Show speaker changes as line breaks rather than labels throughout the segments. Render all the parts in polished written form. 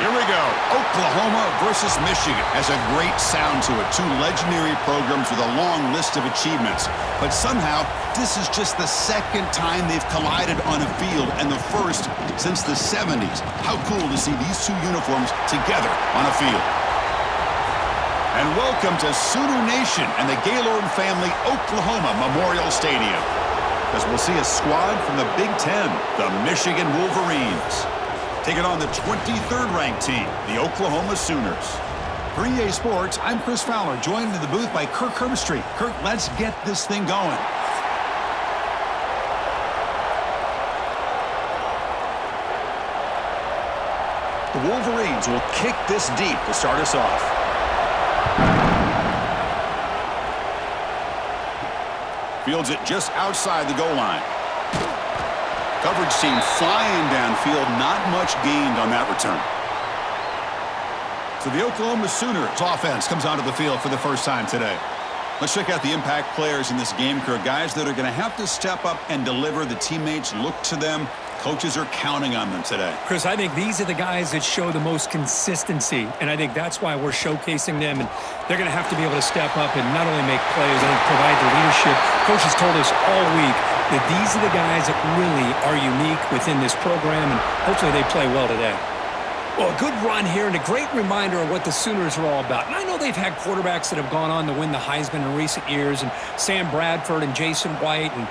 Here we go. Oklahoma versus Michigan has a great sound to it. Two legendary programs with a long list of achievements. But somehow, this is just the second time they've collided on a field, and the first since the 70s. How cool to see these two uniforms together on a field. And welcome to Sooner Nation and the Gaylord family Oklahoma Memorial Stadium. As we'll see a squad from the Big Ten, the Michigan Wolverines, taking on the 23rd ranked team, the Oklahoma Sooners. For EA Sports, I'm Chris Fowler, joined in the booth by Kirk Herbstreit. Kirk, let's get this thing going. The Wolverines will kick this deep to start us off. Fields it just outside the goal line. Coverage team flying downfield, not much gained on that return. So the Oklahoma Sooners offense comes onto the field for the first time today. Let's check out the impact players in this game, crew. Guys that are going to have to step up and deliver. The teammates look to them. Coaches are counting on them today.
Chris, I think these are the guys that show the most consistency, and I think that's why we're showcasing them, and they're going to have to be able to step up and not only make plays, I think provide the leadership. Coaches told us all week that these are the guys that really are unique within this program, and hopefully they play well today. Well, a good run here and a great reminder of what the Sooners are all about. And I know they've had quarterbacks that have gone on to win the Heisman in recent years, and Sam Bradford and Jason White and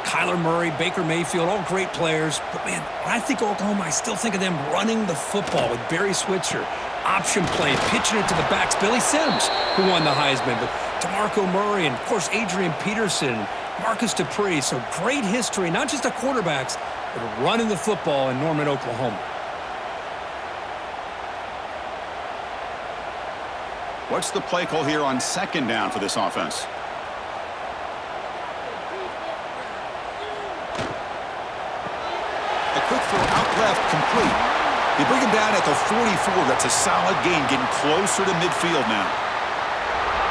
Kyler Murray, Baker Mayfield, all great players. But, man, when I think of Oklahoma, I still think of them running the football with Barry Switzer. Option play, pitching it to the backs. Billy Sims, who won the Heisman. But DeMarco Murray and, of course, Adrian Peterson, Marcus Dupree. So great history, not just of quarterbacks, but running the football in Norman, Oklahoma.
What's the play call here on second down for this offense? A quick throw out left, complete. They bring him down at the 44. That's a solid gain, getting closer to midfield now.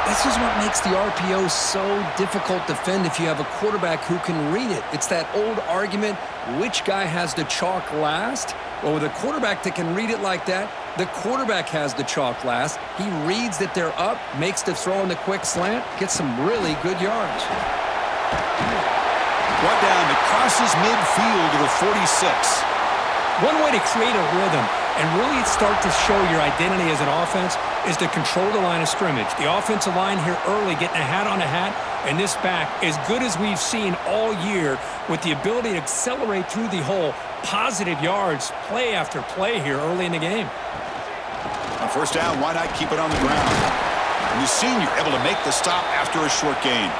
This is what makes the RPO so difficult to defend if you have a quarterback who can read it. It's that old argument, which guy has the chalk last? Well, with a quarterback that can read it like that, the quarterback has the chalk last. He reads that they're up, makes the throw in the quick slant, gets some really good yards.
Brought down to crosses midfield to the 46.
One way to create a rhythm and really start to show your identity as an offense is to control the line of scrimmage. The offensive line here early getting a hat on a hat, and this back as good as we've seen all year with the ability to accelerate through the hole. Positive yards, play after play here early in the game.
On first down, why not keep it on the ground? And the senior able to make the stop after a short gain.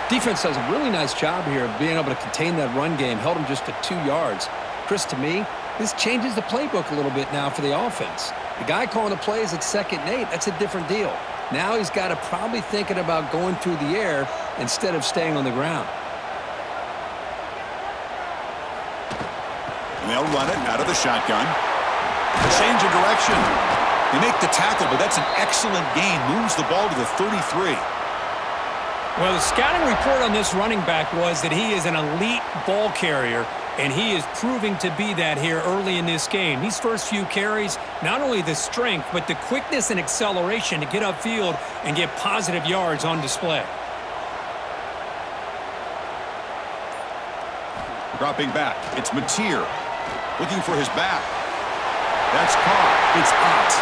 Defense does a really nice job here of being able to contain that run game. Held him just to 2 yards. Chris, to me, this changes the playbook a little bit now for the offense. The guy calling the plays at 2nd and 8, that's a different deal. Now he's got to probably thinking about going through the air instead of staying on the ground.
And they'll run it out of the shotgun. Change of direction. They make the tackle, but that's an excellent gain. Moves the ball to the 33.
Well, the scouting report on this running back was that he is an elite ball carrier, and he is proving to be that here early in this game. These first few carries, not only the strength, but the quickness and acceleration to get upfield and get positive yards on display.
Dropping back, it's Mateer. Looking for his back. That's caught. It's Ott.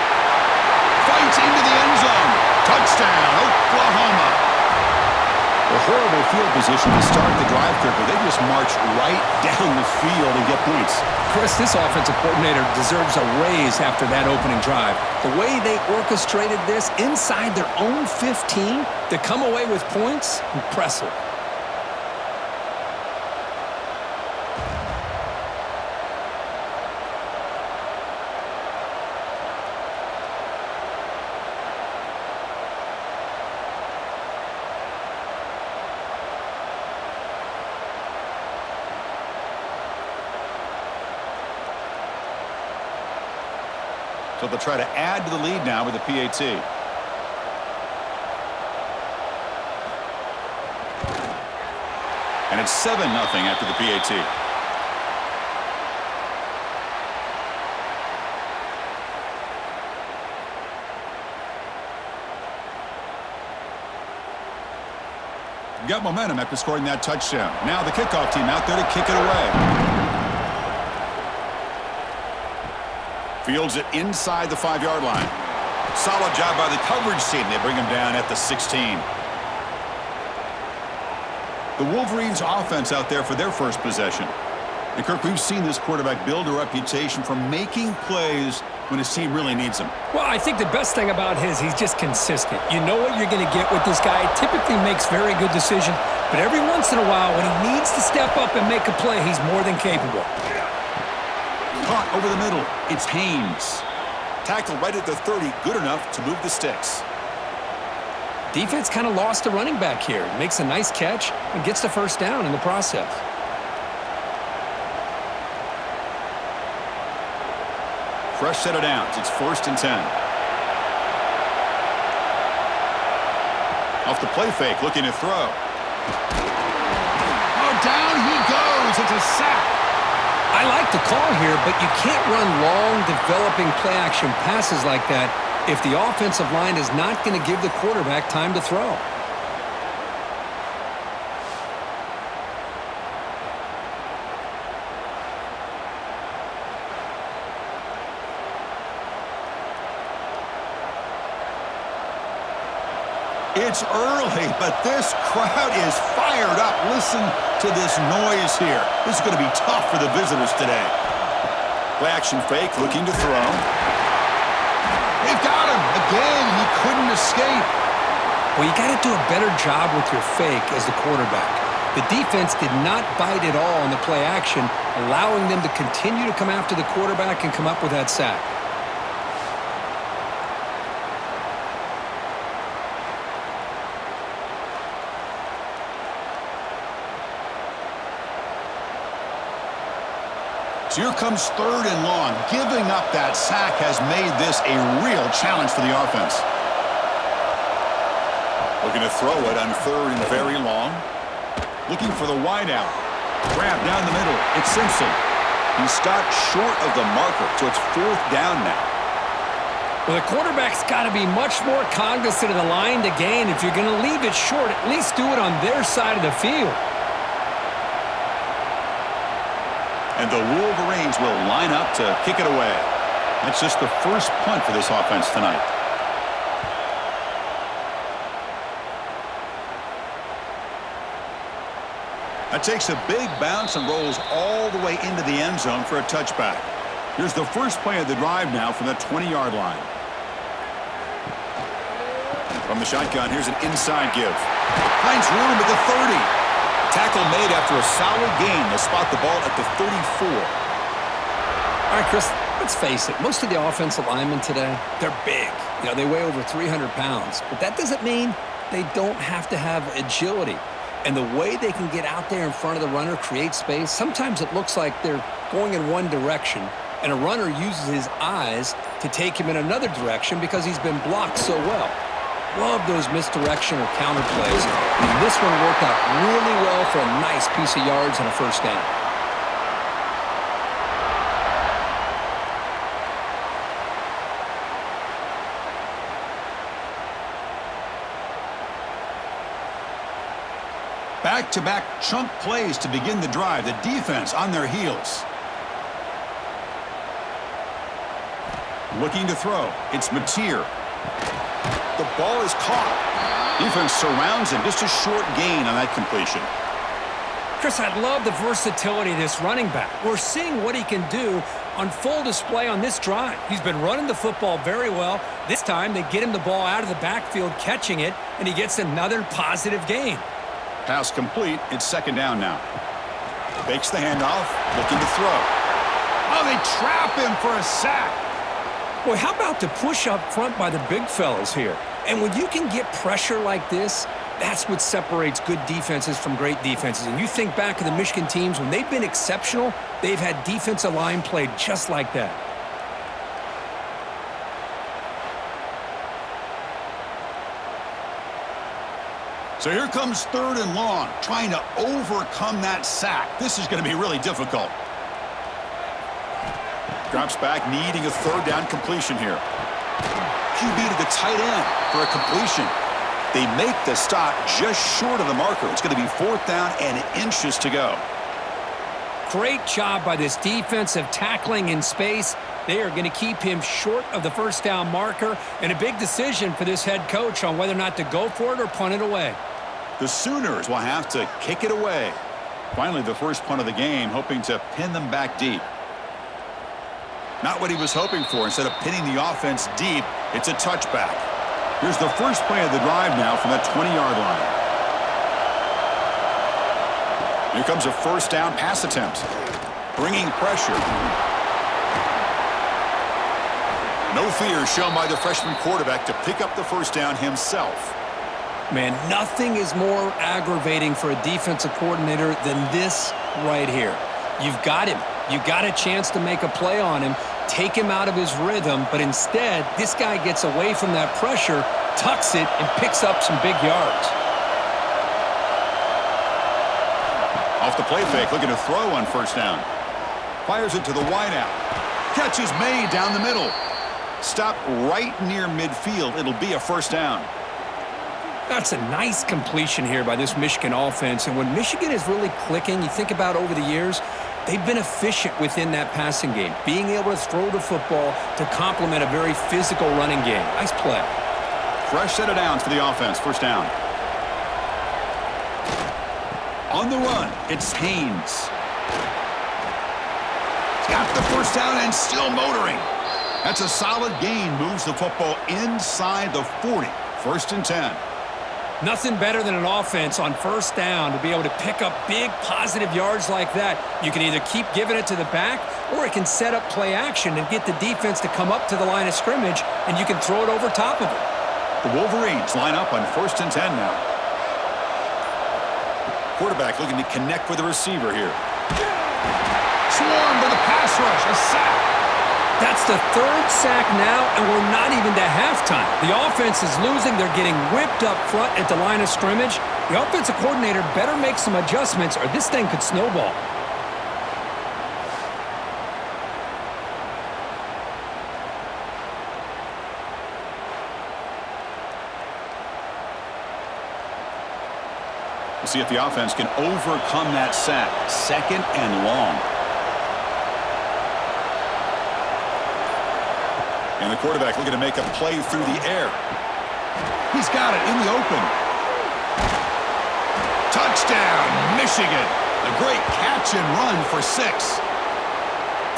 Fights into the end zone. Touchdown, Oklahoma. A horrible field position to start the drive, but they just march right down the field and get points.
Chris, this offensive coordinator deserves a raise after that opening drive. The way they orchestrated this inside their own 15 to come away with points, impressive.
So they'll try to add to the lead now with a PAT. And it's 7-0 after the PAT. got momentum after scoring that touchdown. Now the kickoff team out there to kick it away. Fields it inside the 5-yard line. Solid job by the coverage team. They bring him down at the 16. The Wolverines offense out there for their first possession. And Kirk, we've seen this quarterback build a reputation for making plays when his team really needs him.
Well, I think the best thing about he's just consistent. You know what you're going to get with this guy. Typically makes very good decisions, but every once in a while when he needs to step up and make a play, he's more than capable.
Caught over the middle. It's Haynes. Tackled right at the 30, good enough to move the sticks.
Defense kind of lost a running back here. Makes a nice catch and gets the first down in the process.
Fresh set of downs. It's 1st and 10. Off the play fake, looking to throw. Oh, down he goes. It's a sack.
I like the call here, but you can't run long, developing play-action passes like that if the offensive line is not going to give the quarterback time to throw.
It's early, but this crowd is fired up. Listen to this noise here. This is going to be tough for the visitors today. Play action fake, looking to throw. They've got him. Again, he couldn't escape.
Well, you got to do a better job with your fake as the quarterback. The defense did not bite at all on the play action, allowing them to continue to come after the quarterback and come up with that sack.
So here comes 3rd and long. Giving up that sack has made this a real challenge for the offense. Looking to throw it on 3rd and very long. Looking for the wideout. Grab down the middle. It's Simpson. He stopped short of the marker, so it's 4th down now.
Well, the quarterback's got to be much more cognizant of the line to gain. If you're going to leave it short, at least do it on their side of the field.
And the Wolverines will line up to kick it away. That's just the first punt for this offense tonight. That takes a big bounce and rolls all the way into the end zone for a touchback. Here's the first play of the drive now from the 20-yard line. From the shotgun, here's an inside give. Finds room at the 30. Tackle made after a solid gain. They'll spot the ball at the 34.
All right, Chris, let's face it. Most of the offensive linemen today, they're big. You know, they weigh over 300 pounds. But that doesn't mean they don't have to have agility. And the way they can get out there in front of the runner, create space, sometimes it looks like they're going in one direction, and a runner uses his eyes to take him in another direction because he's been blocked so well. Love those misdirection or counter plays. And this one worked out really well for a nice piece of yards and a first down.
Back-to-back chunk plays to begin the drive. The defense on their heels. Looking to throw. It's Mateer. The ball is caught. Defense surrounds him. Just a short gain on that completion.
Chris, I love the versatility of this running back. We're seeing what he can do on full display on this drive. He's been running the football very well. This time, they get him the ball out of the backfield, catching it, and he gets another positive gain.
Pass complete. It's 2nd down now. Fakes the handoff. Looking to throw. Oh, they trap him for a sack.
Boy, how about the push up front by the big fellas here? And when you can get pressure like this, that's what separates good defenses from great defenses. And you think back to the Michigan teams, when they've been exceptional, they've had defensive line play just like that.
So here comes 3rd and long, trying to overcome that sack. This is going to be really difficult. Drops back, needing a 3rd down completion here. QB to the tight end for a completion. They make the stop just short of the marker. It's going to be 4th down and inches to go.
Great job by this defensive tackling in space. They are going to keep him short of the 1st down marker, and a big decision for this head coach on whether or not to go for it or punt it away.
The Sooners will have to kick it away. Finally, the first punt of the game, hoping to pin them back deep. Not what he was hoping for. Instead of pinning the offense deep, it's a touchback. Here's the first play of the drive now from that 20-yard line. Here comes a 1st down pass attempt. Bringing pressure. No fear shown by the freshman quarterback to pick up the 1st down himself.
Man, nothing is more aggravating for a defensive coordinator than this right here. You've got him. You got a chance to make a play on him, take him out of his rhythm, but instead, this guy gets away from that pressure, tucks it, and picks up some big yards.
Off the play fake, looking to throw on 1st down. Fires it to the wideout. Catch is made down the middle. Stop right near midfield. It'll be a 1st down.
That's a nice completion here by this Michigan offense. And when Michigan is really clicking, you think about over the years, they've been efficient within that passing game, being able to throw the football to complement a very physical running game. Nice play.
Fresh set of downs for the offense. 1st down. On the run, it's Haynes. He's got the 1st down and still motoring. That's a solid gain. Moves the football inside the 40. 1st and 10.
Nothing better than an offense on 1st down to be able to pick up big positive yards like that. You can either keep giving it to the back, or it can set up play action and get the defense to come up to the line of scrimmage, and you can throw it over top of it.
The Wolverines line up on 1st and 10 now. Quarterback looking to connect with the receiver here. Swarmed with a pass rush, a sack.
That's the 3rd sack now, and we're not even to halftime. The offense is losing. They're getting whipped up front at the line of scrimmage. The offensive coordinator better make some adjustments, or this thing could snowball.
We'll see if the offense can overcome that sack. 2nd and long. And the quarterback looking to make a play through the air. He's got it in the open. Touchdown, Michigan. A great catch and run for 6.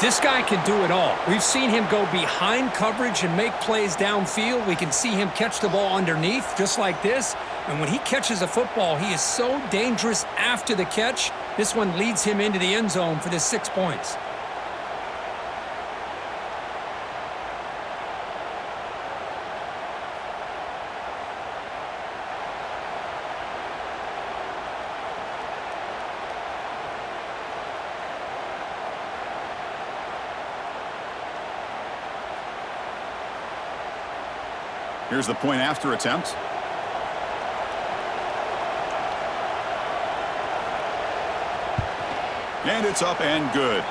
This guy can do it all. We've seen him go behind coverage and make plays downfield. We can see him catch the ball underneath, just like this. And when he catches a football, he is so dangerous after the catch. This one leads him into the end zone for the 6 points.
Here's the point after attempt. And it's up and good.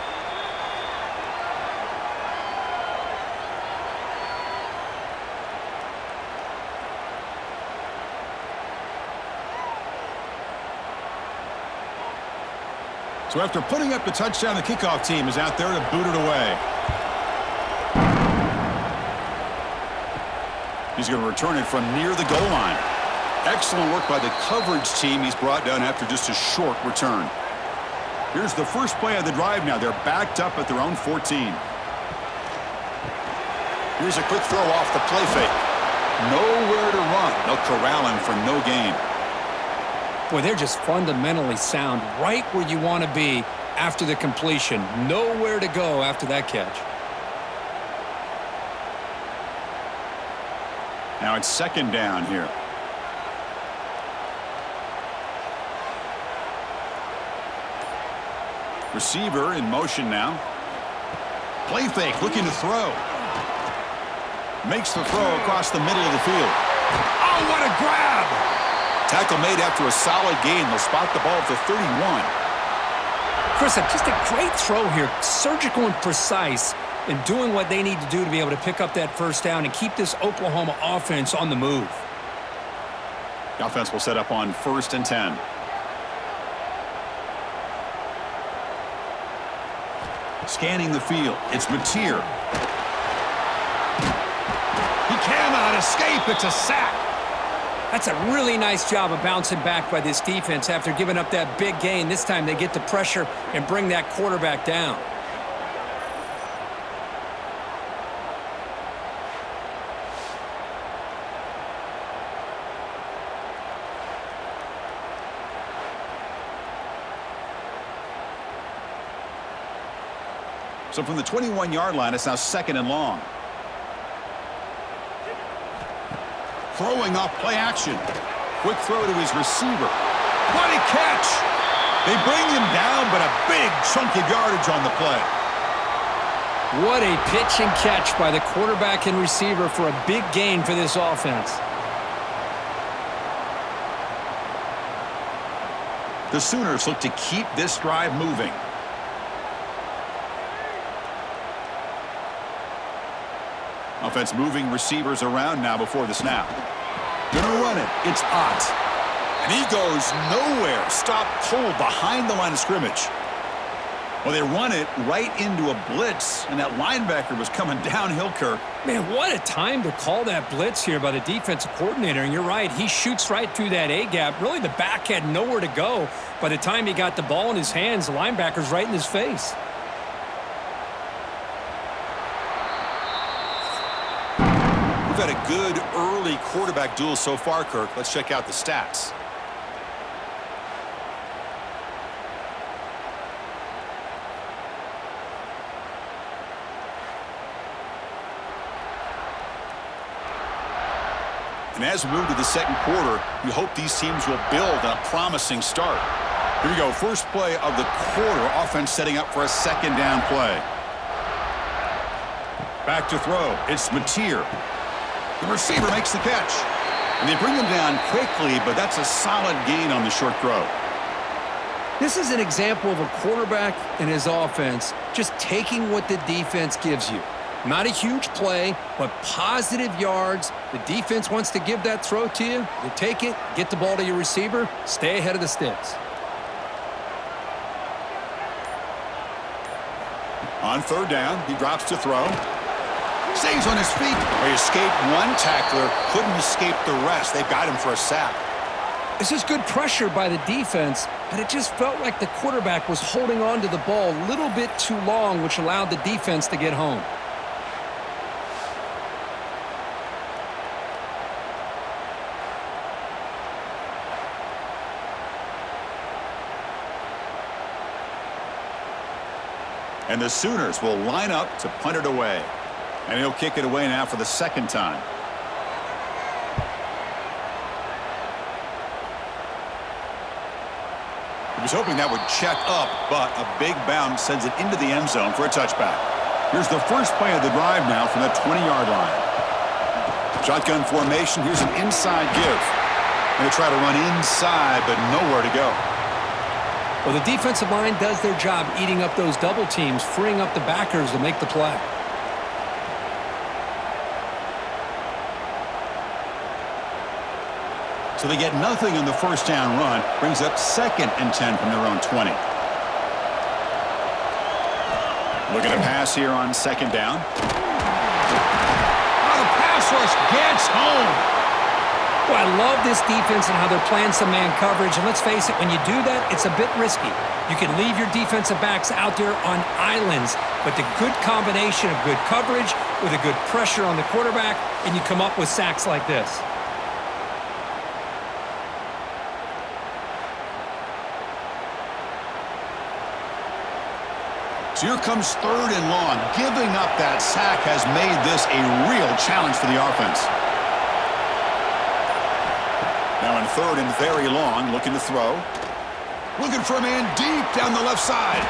So after putting up the touchdown, the kickoff team is out there to boot it away. He's going to return it from near the goal line. Excellent work by the coverage team. He's brought down after just a short return. Here's the first play of the drive now. They're backed up at their own 14. Here's a quick throw off the play fake. Nowhere to run. They'll corral him for no gain.
Boy, they're just fundamentally sound, right where you want to be after the completion. Nowhere to go after that catch.
Now it's 2nd down here. Receiver in motion now. Play fake, looking to throw. Makes the throw across the middle of the field. Oh, what a grab! Tackle made after a solid gain. They'll spot the ball at the 31.
Chris, just a great throw here. Surgical and precise in doing what they need to do to be able to pick up that 1st down and keep this Oklahoma offense on the move.
The offense will set up on 1st and 10. Scanning the field. It's Mateer. He cannot escape. It's a sack.
That's a really nice job of bouncing back by this defense after giving up that big gain. This time they get the pressure and bring that quarterback down.
So from the 21-yard line, it's now 2nd and long. Throwing off play action. Quick throw to his receiver. What a catch! They bring him down, but a big chunk of yardage on the play.
What a pitch and catch by the quarterback and receiver for a big gain for this offense.
The Sooners look to keep this drive moving. Offense moving receivers around now before the snap. Gonna run it. It's Ott. And he goes nowhere. Stop cold behind the line of scrimmage. Well, they run it right into a blitz, and that linebacker was coming downhill, Kirk.
Man, what a time to call that blitz here by the defensive coordinator. And you're right, he shoots right through that A-gap. Really, the back had nowhere to go. By the time he got the ball in his hands, the linebacker's right in his face.
We've had a good early quarterback duel so far, Kirk. Let's check out the stats. And as we move to the 2nd quarter, we hope these teams will build on a promising start. Here we go. First play of the quarter. Offense setting up for a 2nd down play. Back to throw. It's Mateer. The receiver makes the catch. And they bring him down quickly, but that's a solid gain on the short throw.
This is an example of a quarterback and his offense just taking what the defense gives you. Not a huge play, but positive yards. The defense wants to give that throw to you. You take it, get the ball to your receiver, stay ahead of the sticks.
On 3rd down, he drops to throw. Stays on his feet. He escaped one tackler, couldn't escape the rest. They've got him for a sack.
This is good pressure by the defense, but it just felt like the quarterback was holding on to the ball a little bit too long, which allowed the defense to get home.
And the Sooners will line up to punt it away. And he'll kick it away now for the 2nd time. He was hoping that would check up, but a big bounce sends it into the end zone for a touchback. Here's the first play of the drive now from the 20-yard line. Shotgun formation. Here's an inside give. Going to try to run inside, but nowhere to go.
Well, the defensive line does their job eating up those double teams, freeing up the backers to make the play.
So they get nothing on the 1st down run. Brings up 2nd and 10 from their own 20. Looking to pass here on 2nd down. Oh, the pass rush gets home.
Well, I love this defense and how they're playing some man coverage. And let's face it, when you do that, it's a bit risky. You can leave your defensive backs out there on islands, but the good combination of good coverage with a good pressure on the quarterback, and you come up with sacks like this.
So here comes 3rd and long. Giving up that sack has made this a real challenge for the offense. Now in 3rd and very long, looking to throw. Looking for a man deep down the left side.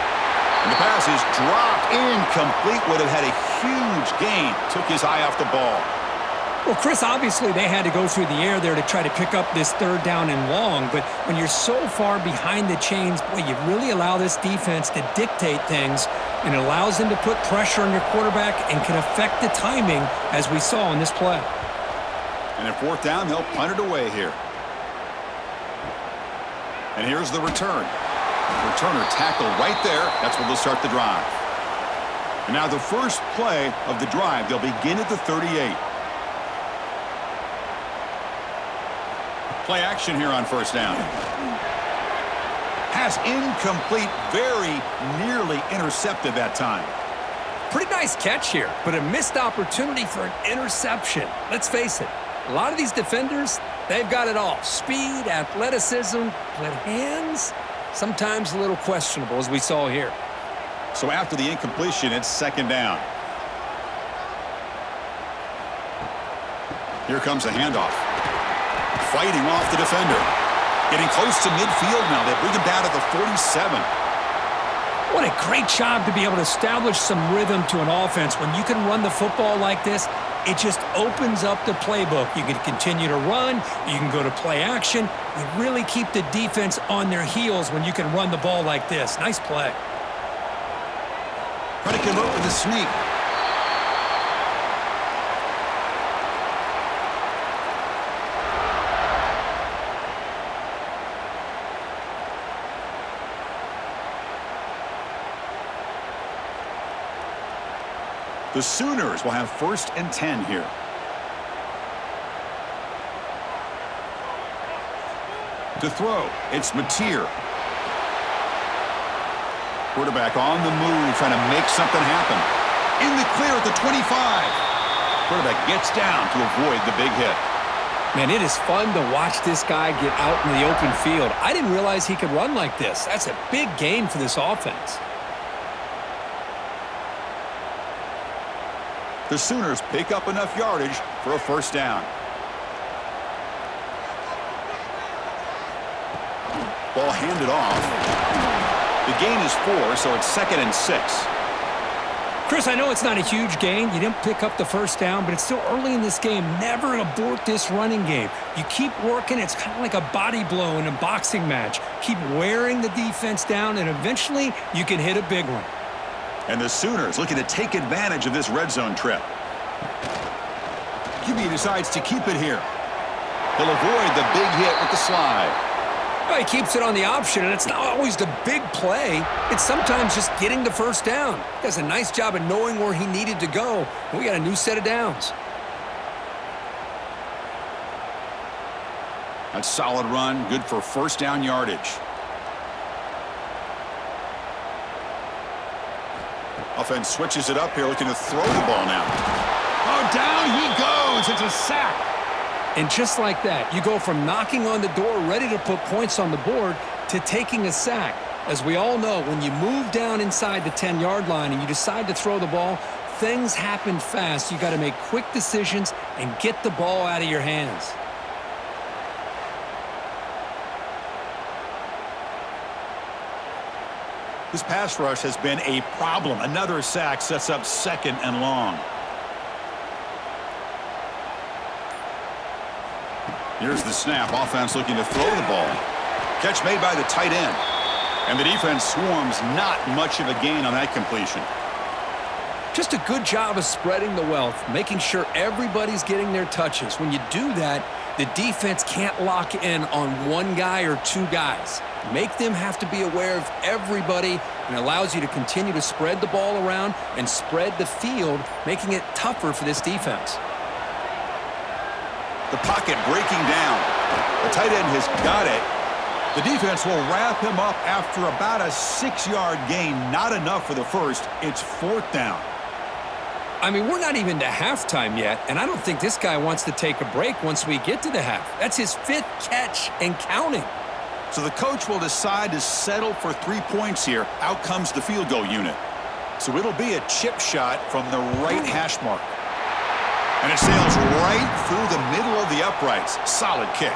And the pass is dropped incomplete. Would have had a huge gain. Took his eye off the ball.
Well, Chris, obviously they had to go through the air there to try to pick up this 3rd down and long. But when you're so far behind the chains, boy, you really allow this defense to dictate things. And it allows them to put pressure on your quarterback and can affect the timing, as we saw in this play.
And at 4th down, they'll punt it away here. And here's the return. Returner tackled right there. That's where they'll start the drive. And now the first play of the drive. They'll begin at the 38. Play action here on first down. Pass incomplete, very nearly intercepted that time.
Pretty nice catch here, but a missed opportunity for an interception. Let's face it, a lot of these defenders, they've got it all. Speed, athleticism, but hands, sometimes a little questionable, as we saw here.
So after the incompletion, it's second down. Here comes a handoff. Fighting off the defender. Getting close to midfield now. They bring him down to the 47.
What a great job to be able to establish some rhythm to an offense. When you can run the football like this, it just opens up the playbook. You can continue to run. You can go to play action. You really keep the defense on their heels when you can run the ball like this. Nice play.
Trying to convert with a sneak. The Sooners will have 1st and 10 here. To throw, it's Mateer. Quarterback on the move, trying to make something happen. In the clear at the 25. Quarterback gets down to avoid the big hit.
Man, it is fun to watch this guy get out in the open field. I didn't realize he could run like this. That's a big gain for this offense.
The Sooners pick up enough yardage for a first down. Ball handed off. The gain is 4, so it's 2nd and 6.
Chris, I know it's not a huge gain. You didn't pick up the first down, but it's still early in this game. Never abort this running game. You keep working. It's kind of like a body blow in a boxing match. Keep wearing the defense down, and eventually you can hit a big one.
And the Sooners looking to take advantage of this red zone trip. QB decides to keep it here. He'll avoid the big hit with the slide.
Well, he keeps it on the option, and it's not always the big play. It's sometimes just getting the first down. He does a nice job of knowing where he needed to go. And we got a new set of downs.
That's solid run, good for first down yardage. Offense switches it up here, looking to throw the ball now. Oh, down he goes. It's a sack.
And just like that, you go from knocking on the door, ready to put points on the board, to taking a sack. As we all know, when you move down inside the 10-yard line and you decide to throw the ball, things happen fast. You got to make quick decisions and get the ball out of your hands.
This pass rush has been a problem. Another sack sets up 2nd and long. Here's the snap. Offense looking to throw the ball. Catch made by the tight end. And the defense swarms. Not much of a gain on that completion.
Just a good job of spreading the wealth, making sure everybody's getting their touches. When you do that, the defense can't lock in on one guy or two guys. Make them have to be aware of everybody, and allows you to continue to spread the ball around and spread the field, making it tougher for this defense.
The pocket breaking down. The tight end has got it. The defense will wrap him up after about a 6-yard gain. Not enough for the first. It's 4th down.
I mean, we're not even to halftime yet, and I don't think this guy wants to take a break once we get to the half. That's his 5th catch and counting.
So the coach will decide to settle for 3 points here. Out comes the field goal unit. So it'll be a chip shot from the right hash mark. And it sails right through the middle of the uprights. Solid kick.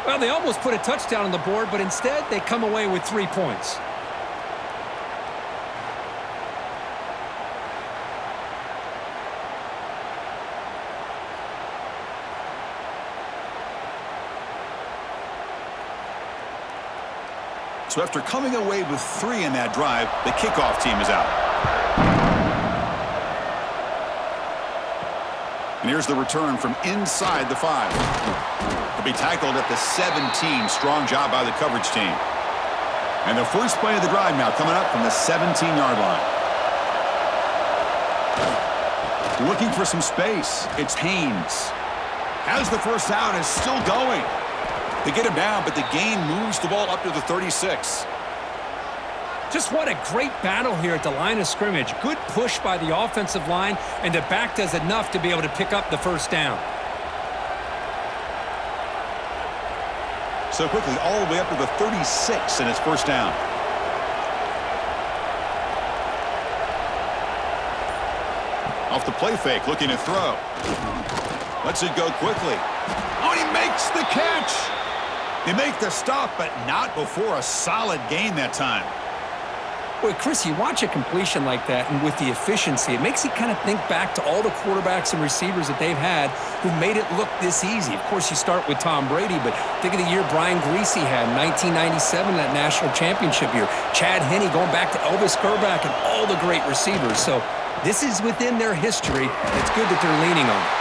Well, they almost put a touchdown on the board, but instead they come away with 3 points.
So after coming away with 3 in that drive, the kickoff team is out. And here's the return from inside the 5. He'll be tackled at the 17. Strong job by the coverage team. And the first play of the drive now coming up from the 17-yard line. Looking for some space. It's Haynes. Has the first down, is still going. They get him down, but the gain moves the ball up to the 36.
Just what a great battle here at the line of scrimmage. Good push by the offensive line, and the back does enough to be able to pick up the first down.
So quickly, all the way up to the 36 in his first down. Off the play fake, looking to throw. Lets it go quickly. Oh, he makes the catch. They make the stop, but not before a solid gain that time.
Boy, Chris, you watch a completion like that, and with the efficiency, it makes you kind of think back to all the quarterbacks and receivers that they've had who made it look this easy. Of course, you start with Tom Brady, but think of the year Brian Griese had in 1997, that national championship year. Chad Henne going back to Elvis Grbac and all the great receivers. So this is within their history. It's good that they're leaning on it.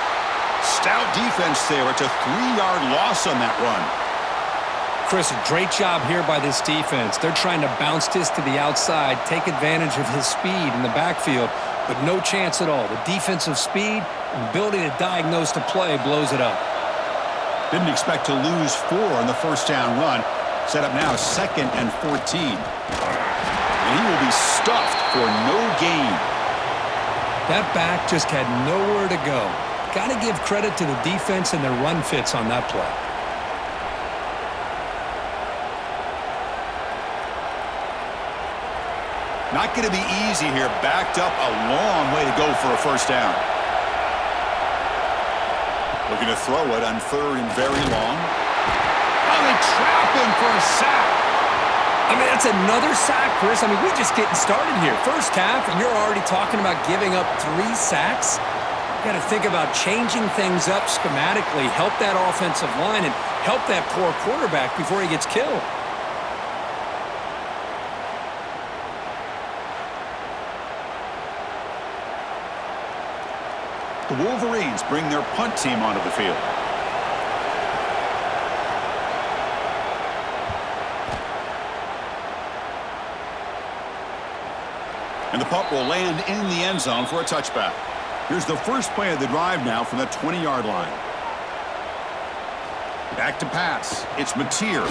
Stout defense there. It's a 3-yard loss on that run.
Chris, a great job here by this defense. They're trying to bounce this to the outside, take advantage of his speed in the backfield, but no chance at all. The defensive speed and ability to diagnose the play blows it up.
Didn't expect to lose 4 on the first down run. Set up now 2nd and 14. And he will be stuffed for no gain.
That back just had nowhere to go. Got to give credit to the defense and their run fits on that play.
Not going to be easy here. Backed up a long way to go for a first down. Looking to throw it on 3rd and very long. Oh, they trap him for a sack.
I mean, that's another sack, Chris. I mean, we're just getting started here. First half, and you're already talking about giving up 3 sacks. You got to think about changing things up schematically, help that offensive line, and help that poor quarterback before he gets killed.
The Wolverines bring their punt team onto the field. And the punt will land in the end zone for a touchback. Here's the first play of the drive now from the 20-yard line. Back to pass. It's Mateer.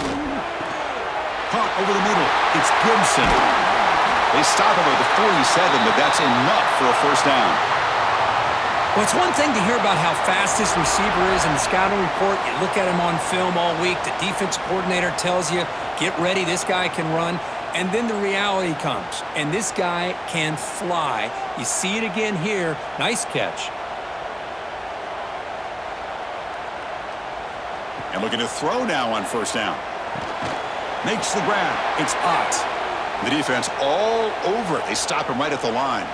Punt over the middle. It's Gibson. They stop him at the 47, but that's enough for a first down.
Well, it's one thing to hear about how fast this receiver is in the scouting report. You look at him on film all week. The defense coordinator tells you, get ready, this guy can run. And then the reality comes, and this guy can fly. You see it again here. Nice catch.
And looking to throw now on first down. Makes the grab. It's Ott. The defense all over it. They stop him right at the line.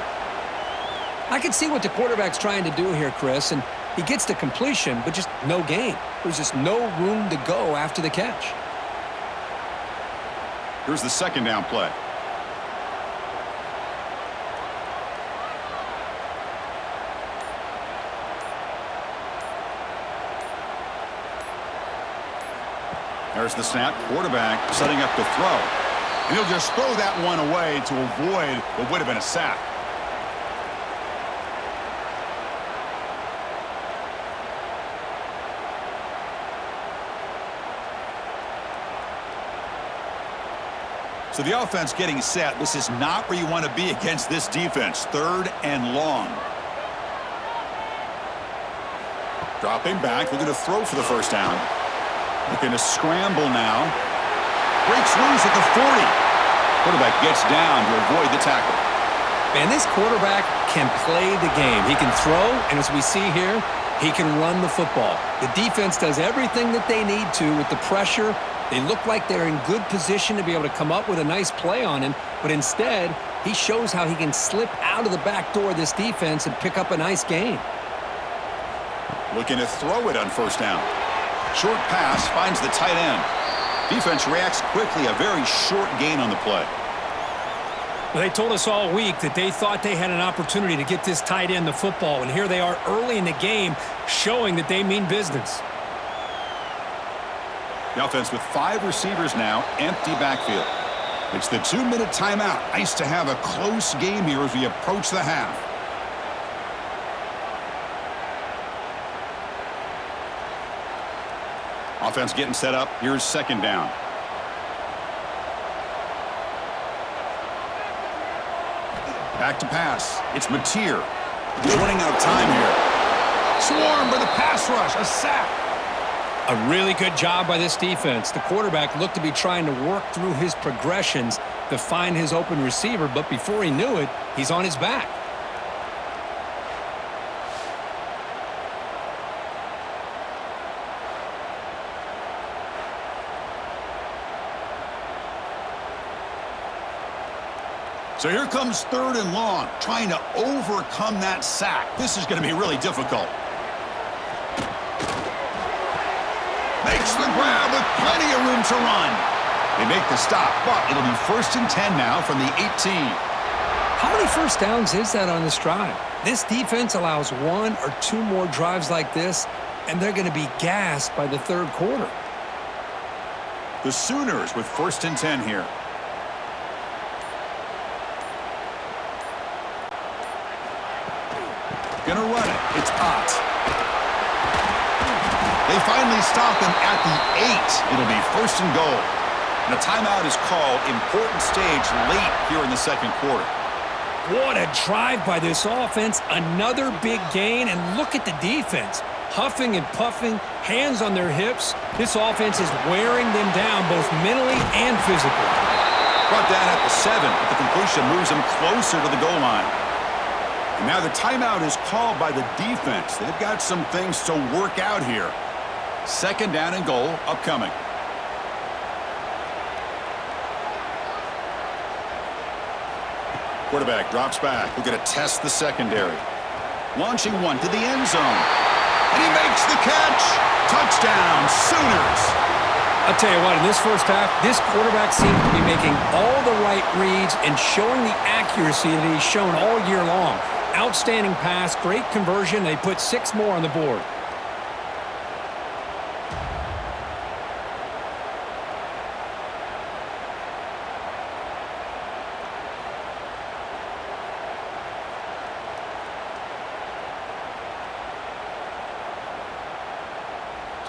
I can see what the quarterback's trying to do here, Chris, and he gets the completion, but just no gain. There's just no room to go after the catch.
Here's the second down play. There's the snap. Quarterback setting up the throw. And he'll just throw that one away to avoid what would have been a sack. So the offense getting set. This is not where you want to be against this defense. 3rd and long. Dropping back, looking to throw for the first down. Looking to scramble now. Breaks loose at the 40. Quarterback gets down to avoid the tackle.
Man, this quarterback can play the game. He can throw, and as we see here, he can run the football. The defense does everything that they need to with the pressure. They look like they're in good position to be able to come up with a nice play on him, but instead, he shows how he can slip out of the back door of this defense and pick up a nice gain.
Looking to throw it on first down. Short pass finds the tight end. Defense reacts quickly, a very short gain on the play.
Well, they told us all week that they thought they had an opportunity to get this tight end the football, and here they are early in the game showing that they mean business.
The offense with 5 receivers now, empty backfield. It's the 2-minute timeout. Nice to have a close game here as we approach the half. Offense getting set up. Here's second down. Back to pass. It's Mateer. He's running out of time here. Swarmed by the pass rush. A sack.
A really good job by this defense. The quarterback looked to be trying to work through his progressions to find his open receiver, but before he knew it, he's on his back.
So here comes 3rd and long, trying to overcome that sack. This is going to be really difficult. Makes the grab with plenty of room to run. They make the stop, but it'll be 1st and 10 now from the 18.
How many first downs is that on this drive? This defense allows 1 or 2 more drives like this, and they're going to be gassed by the 3rd quarter.
The Sooners with 1st and 10 here. Gonna run it. It's Ott. They finally stop him at the 8. It'll be 1st and goal. And a timeout is called. Important stage late here in the 2nd quarter.
What a drive by this offense. Another big gain, and look at the defense. Huffing and puffing, hands on their hips. This offense is wearing them down both mentally and physically.
Brought down at the 7, but the completion moves them closer to the goal line. And now the timeout is called by the defense. They've got some things to work out here. 2nd down and goal upcoming. Quarterback drops back. We're going to test the secondary. Launching one to the end zone. And he makes the catch. Touchdown, Sooners.
I'll tell you what, in this first half, this quarterback seems to be making all the right reads and showing the accuracy that he's shown all year long. Outstanding pass, great conversion. They put 6 more on the board.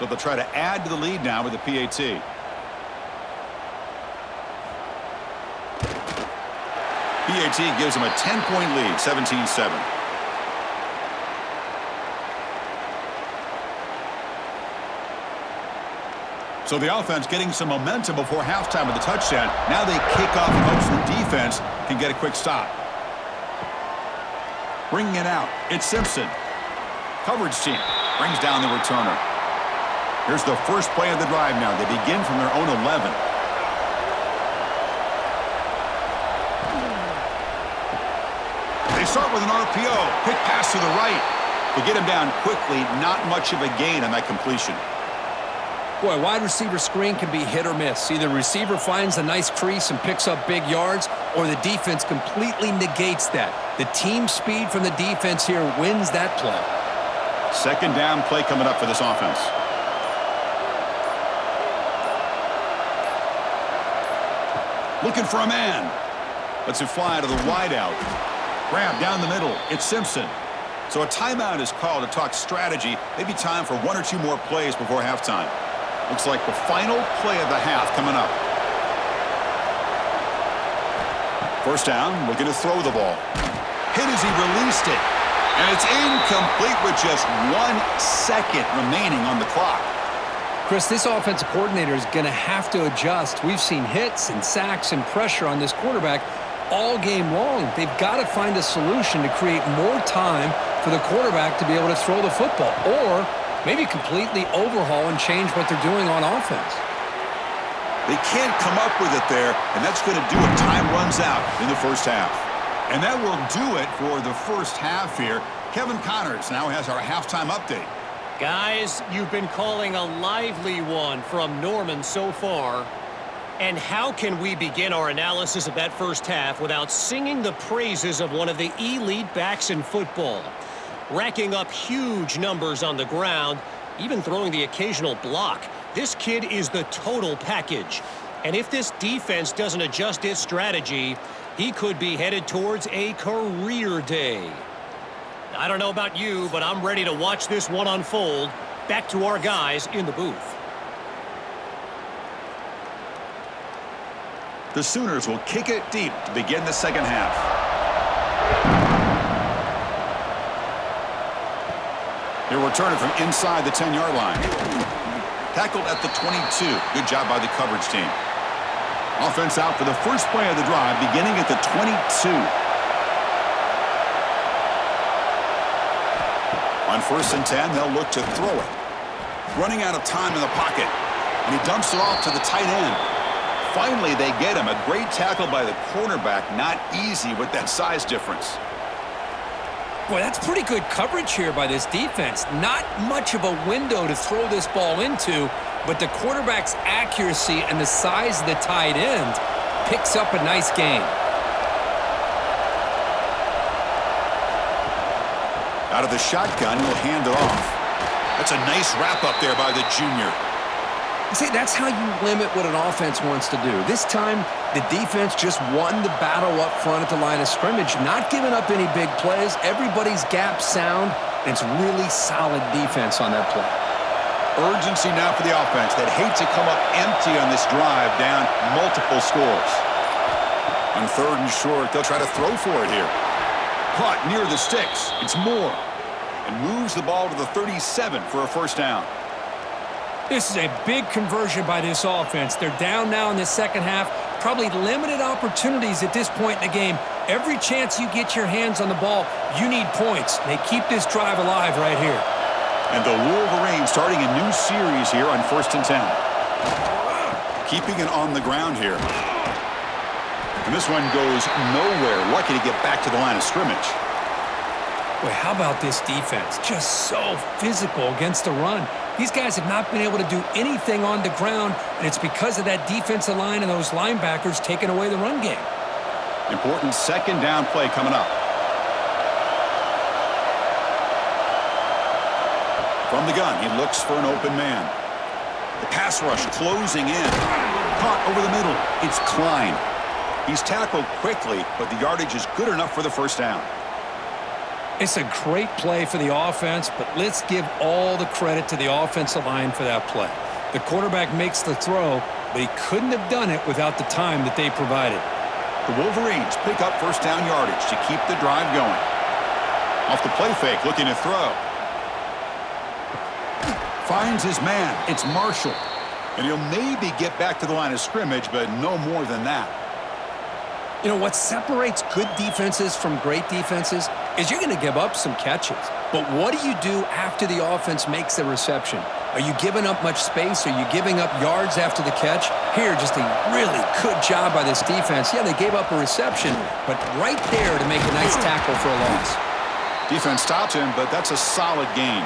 So they'll try to add to the lead now with the PAT. PAT gives them a 10-point lead, 17-7. So the offense getting some momentum before halftime with the touchdown. Now they kick off in hopes the defense can get a quick stop. Bringing it out, it's Simpson. Coverage team brings down the returner. Here's the first play of the drive now. They begin from their own 11. They start with an RPO. Quick pass to the right. They get him down quickly. Not much of a gain on that completion.
Boy, wide receiver screen can be hit or miss. Either receiver finds a nice crease and picks up big yards, or the defense completely negates that. The team speed from the defense here wins that play.
2nd down play coming up for this offense. Looking for a man. Lets it fly to the wideout. Grab down the middle. It's Simpson. So a timeout is called to talk strategy. Maybe time for 1 or 2 more plays before halftime. Looks like the final play of the half coming up. First down, looking to throw the ball. Hit as he released it. And it's incomplete with just 1 second remaining on the clock.
Chris, this offensive coordinator is going to have to adjust. We've seen hits and sacks and pressure on this quarterback all game long. They've got to find a solution to create more time for the quarterback to be able to throw the football, or maybe completely overhaul and change what they're doing on offense.
They can't come up with it there, and that's going to do it. Time runs out in the first half. And that will do it for the first half here. Kevin Connors now has our halftime update.
Guys, you've been calling a lively one from Norman so far. And how can we begin our analysis of that first half without singing the praises of one of the elite backs in football? Racking up huge numbers on the ground, even throwing the occasional block. This kid is the total package. And if this defense doesn't adjust its strategy, he could be headed towards a career day. I don't know about you, but I'm ready to watch this one unfold. Back to our guys in the booth.
The Sooners will kick it deep to begin the second half. They'll return it from inside the 10-yard line. Tackled at the 22. Good job by the coverage team. Offense out for the first play of the drive, beginning at the 22. On 1st and 10, they'll look to throw it. Running out of time in the pocket, and he dumps it off to the tight end. Finally, they get him. A great tackle by the cornerback. Not easy with that size difference.
Boy, that's pretty good coverage here by this defense. Not much of a window to throw this ball into, but the quarterback's accuracy and the size of the tight end picks up a nice gain.
Out of the shotgun, he'll hand it off. That's a nice wrap up there by the junior.
See, that's how you limit what an offense wants to do. This time, the defense just won the battle up front at the line of scrimmage, not giving up any big plays. Everybody's gap sound, and it's really solid defense on that play.
Urgency now for the offense that hate to come up empty on this drive, down multiple scores. On 3rd and short, they'll try to throw for it here. Caught near the sticks. It's Moore. And moves the ball to the 37 for a first down.
This is a big conversion by this offense. They're down now in the second half. Probably limited opportunities at this point in the game. Every chance you get your hands on the ball, you need points. They keep this drive alive right here.
And the Wolverines starting a new series here on 1st and 10. Keeping it on the ground here. And this one goes nowhere. Lucky to get back to the line of scrimmage.
Boy, how about this defense? Just so physical against the run. These guys have not been able to do anything on the ground, and it's because of that defensive line and those linebackers taking away the run game.
Important second down play coming up. From the gun, he looks for an open man. The pass rush closing in. Caught over the middle. It's Klein. He's tackled quickly, but the yardage is good enough for the first down.
It's a great play for the offense, but let's give all the credit to the offensive line for that play. The quarterback makes the throw, but he couldn't have done it without the time that they provided.
The Wolverines pick up first down yardage to keep the drive going. Off the play fake, looking to throw. Finds his man. It's Marshall. And he'll maybe get back to the line of scrimmage, but no more than that.
You know, what separates good defenses from great defenses is you're going to give up some catches. But what do you do after the offense makes the reception? Are you giving up much space? Are you giving up yards after the catch? Here, just a really good job by this defense. Yeah, they gave up a reception, but right there to make a nice tackle for a loss.
Defense stopped him, but that's a solid gain.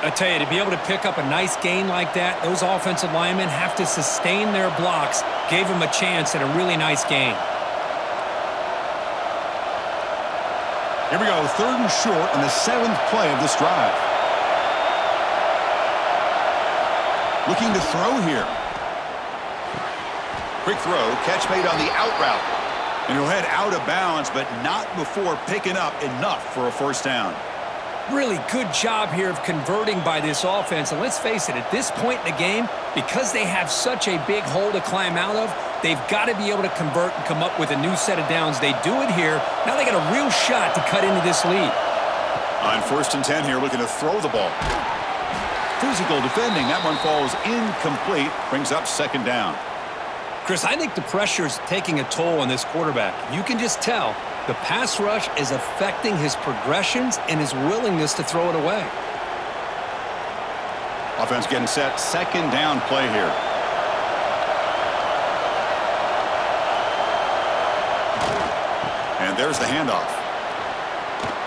I tell you, to be able to pick up a nice gain like that, those offensive linemen have to sustain their blocks. Gave them a chance at a really nice gain.
Here we go, 3rd and short on the 7th play of this drive. Looking to throw here. Quick throw, catch made on the out route. And he'll head out of bounds, but not before picking up enough for a first down.
Really good job here of converting by this offense. And let's face it, at this point in the game, because they have such a big hole to climb out of, they've got to be able to convert and come up with a new set of downs. They do it here. Now they got a real shot to cut into this lead.
On 1st and 10 here, looking to throw the ball. Physical defending. That one falls incomplete. Brings up 2nd down.
Chris, I think the pressure is taking a toll on this quarterback. You can just tell the pass rush is affecting his progressions and his willingness to throw it away.
Offense getting set. 2nd down play here. And there's the handoff.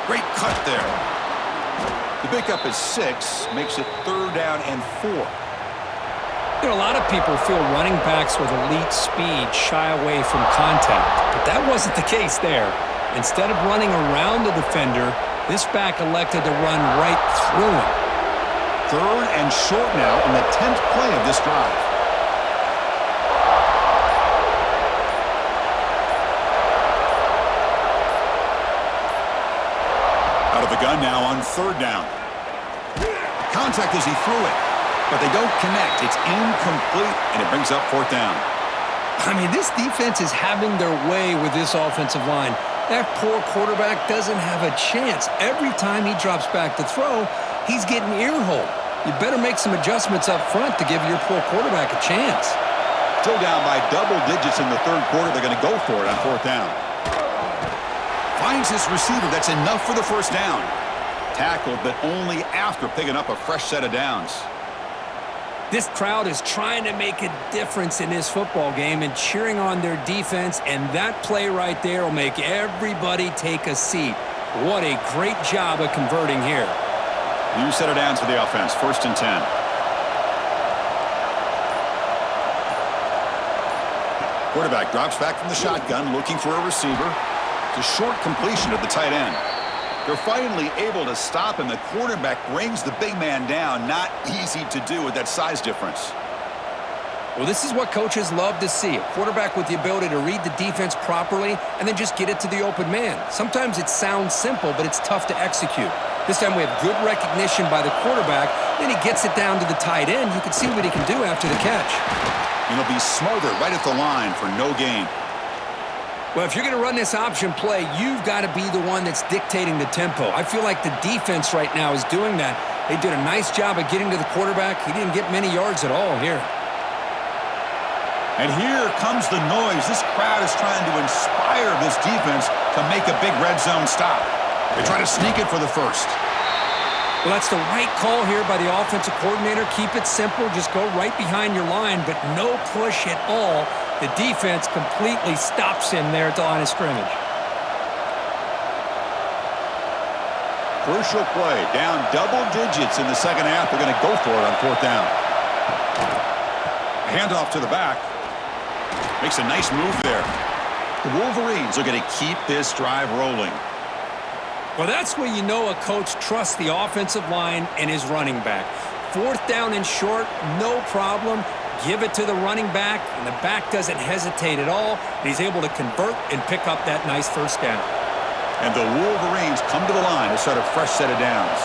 Great cut there. The pickup is 6, makes it 3rd down and 4.
You know, a lot of people feel running backs with elite speed shy away from contact, but that wasn't the case there. Instead of running around the defender, this back elected to run right through him.
3rd and short now in the 10th play of this drive. Out of the gun now on 3rd down. Contact as he threw it, but they don't connect. It's incomplete, and it brings up 4th down.
I mean, this defense is having their way with this offensive line. That poor quarterback doesn't have a chance. Every time he drops back to throw, he's getting ear-holed. You better make some adjustments up front to give your poor quarterback a chance.
Still down by double digits in the 3rd quarter. They're going to go for it on 4th down. Finds his receiver. That's enough for the 1st down. Tackled, but only after picking up a fresh set of downs.
This crowd is trying to make a difference in this football game and cheering on their defense, and that play right there will make everybody take a seat. What a great job of converting here.
New set of downs for the offense, 1st and 10. Quarterback drops back from the shotgun, looking for a receiver. It's a short completion of the tight end. They're finally able to stop him. The quarterback brings the big man down. Not easy to do with that size difference.
Well, this is what coaches love to see. A quarterback with the ability to read the defense properly and then just get it to the open man. Sometimes it sounds simple, but it's tough to execute. This time we have good recognition by the quarterback. Then he gets it down to the tight end. You can see what he can do after the catch.
And he'll be smarter right at the line for no gain.
Well, if you're going to run this option play, you've got to be the one that's dictating the tempo. I feel like the defense right now is doing that. They did a nice job of getting to the quarterback. He didn't get many yards at all here.
And here comes the noise. This crowd is trying to inspire this defense to make a big red zone stop. They try to sneak it for the 1st.
Well, that's the right call here by the offensive coordinator. Keep it simple. Just go right behind your line, but no push at all. The defense completely stops him there at the line of scrimmage.
Crucial play. Down double digits in the 2nd half. They're going to go for it on 4th down. Handoff to the back. Makes a nice move there. The Wolverines are going to keep this drive rolling.
Well, that's where you know a coach trusts the offensive line and his running back. 4th down and short, no problem. Give it to the running back, and the back doesn't hesitate at all. He's able to convert and pick up that nice 1st down.
And the Wolverines come to the line to start a fresh set of downs.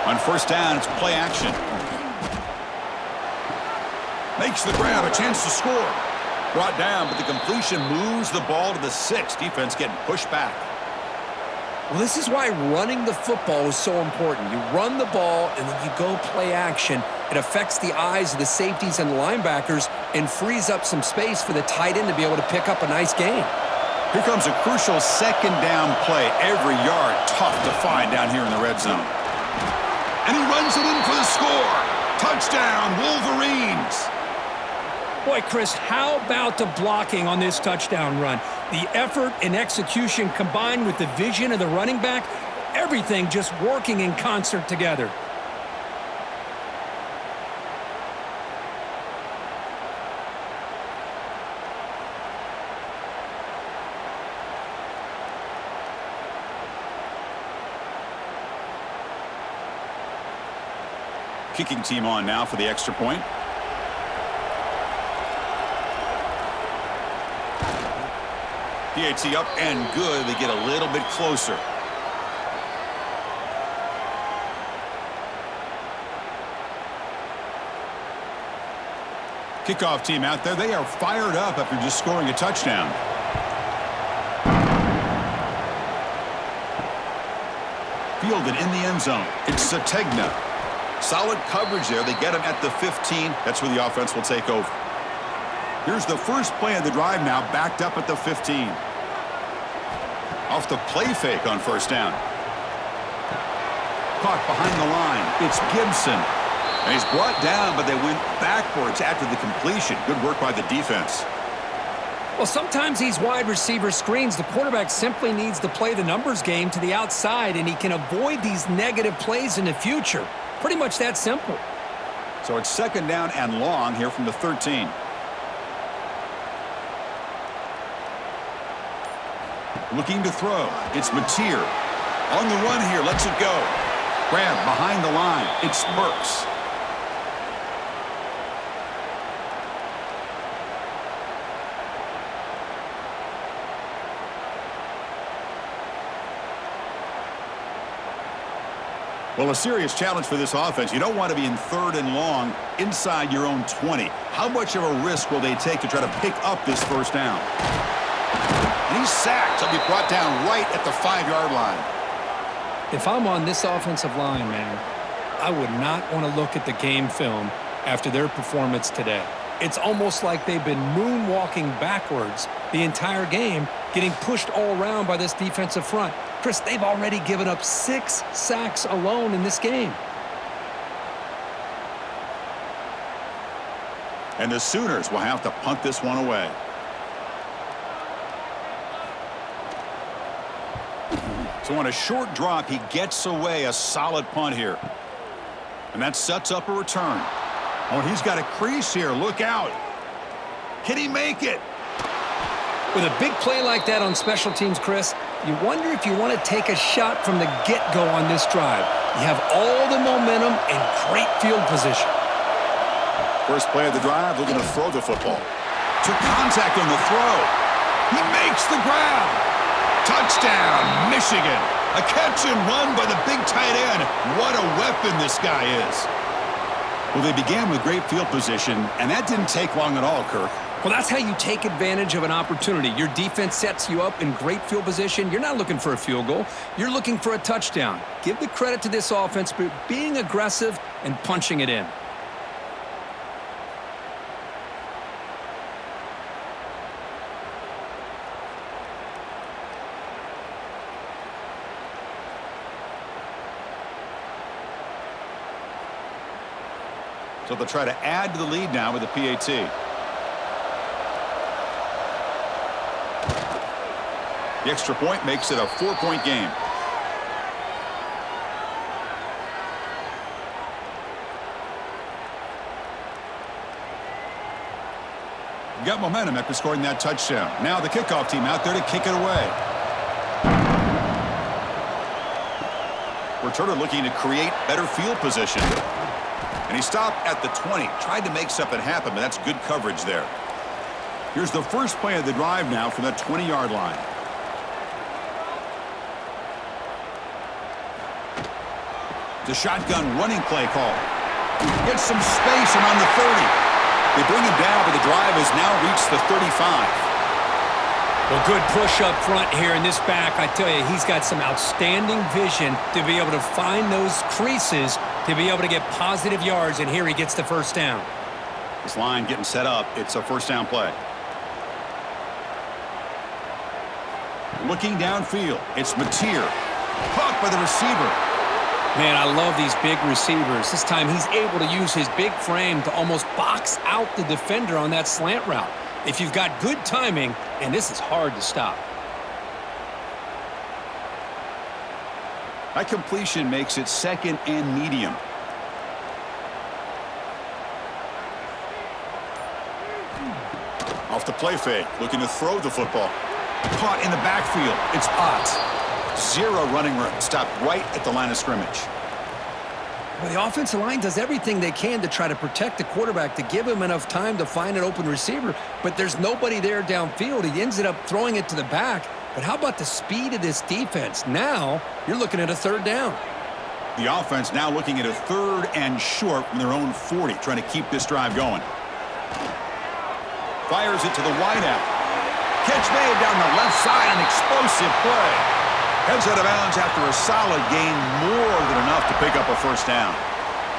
On 1st down, it's play action. Makes the grab, a chance to score. Brought down, but the completion moves the ball to the 6. Defense getting pushed back.
Well, this is why running the football is so important. You run the ball, and then you go play action. It affects the eyes of the safeties and the linebackers and frees up some space for the tight end to be able to pick up a nice gain.
Here comes a crucial 2nd down play. Every yard tough to find down here in the red zone. And he runs it in for the score. Touchdown, Wolverines.
Boy, Chris, how about the blocking on this touchdown run? The effort and execution combined with the vision of the running back, everything just working in concert together.
Kicking team on now for the extra point. PAT up and good. They get a little bit closer. Kickoff team out there. They are fired up after just scoring a touchdown. Fielded in the end zone. It's Sategna. Solid coverage there. They get him at the 15. That's where the offense will take over. Here's the first play of the drive now, backed up at the 15. Off the play fake on 1st down. Caught behind the line. It's Gibson. And he's brought down, but they went backwards after the completion. Good work by the defense.
Well, sometimes these wide receiver screens, the quarterback simply needs to play the numbers game to the outside, and he can avoid these negative plays in the future. Pretty much that simple.
So it's second down and long here from the 13. Looking to throw. It's Mateer. On the run here, lets it go. Grab behind the line. It's Burks. Well, a serious challenge for this offense. You don't want to be in third and long inside your own 20. How much of a risk will they take to try to pick up this first down? And he's sacked. He'll be brought down right at the 5-yard line.
If I'm on this offensive line, man, I would not want to look at the game film after their performance today. It's almost like they've been moonwalking backwards the entire game, getting pushed all around by this defensive front. Chris, they've already given up 6 sacks alone in this game.
And the Sooners will have to punt this one away. So on a short drop, he gets away a solid punt here. And that sets up a return. Oh, he's got a crease here. Look out. Can he make it?
With a big play like that on special teams, Chris, you wonder if you want to take a shot from the get-go on this drive. You have all the momentum and great field position.
First play of the drive, looking to throw the football. Took contact on the throw. He makes the grab. Touchdown, Michigan. A catch and run by the big tight end. What a weapon this guy is. Well, they began with great field position, and that didn't take long at all, Kirk.
Well, that's how you take advantage of an opportunity. Your defense sets you up in great field position. You're not looking for a field goal. You're looking for a touchdown. Give the credit to this offense for being aggressive and punching it in.
So they'll try to add to the lead now with the PAT. The extra point makes it a 4-point game. Got momentum after scoring that touchdown. Now the kickoff team out there to kick it away. Returner looking to create better field position. And he stopped at the 20. Tried to make something happen, but that's good coverage there. Here's the first play of the drive now from the 20-yard line. The shotgun running play call. Gets some space around the 30. They bring him down, but the drive has now reached the 35.
Well, good push up front here in this back. I tell you, he's got some outstanding vision to be able to find those creases, to be able to get positive yards, and here he gets the first down.
This line getting set up. It's a first down play. Looking downfield. It's Mateer. Caught by the receiver.
Man, I love these big receivers. This time he's able to use his big frame to almost box out the defender on that slant route. If you've got good timing, and this is hard to stop.
That completion makes it second and medium. Off the play fake, looking to throw the football. Caught in the backfield. It's Ott. 0 running room. Stopped right at the line of scrimmage.
Well, the offensive line does everything they can to try to protect the quarterback, to give him enough time to find an open receiver, but there's nobody there downfield. He ends up throwing it to the back. But how about the speed of this defense? Now you're looking at a third down.
The offense now looking at a 3rd and short from their own 40, trying to keep this drive going. Fires it to the wideout. Catch made down the left side, an explosive play. Heads out of bounds after a solid gain, more than enough to pick up a first down.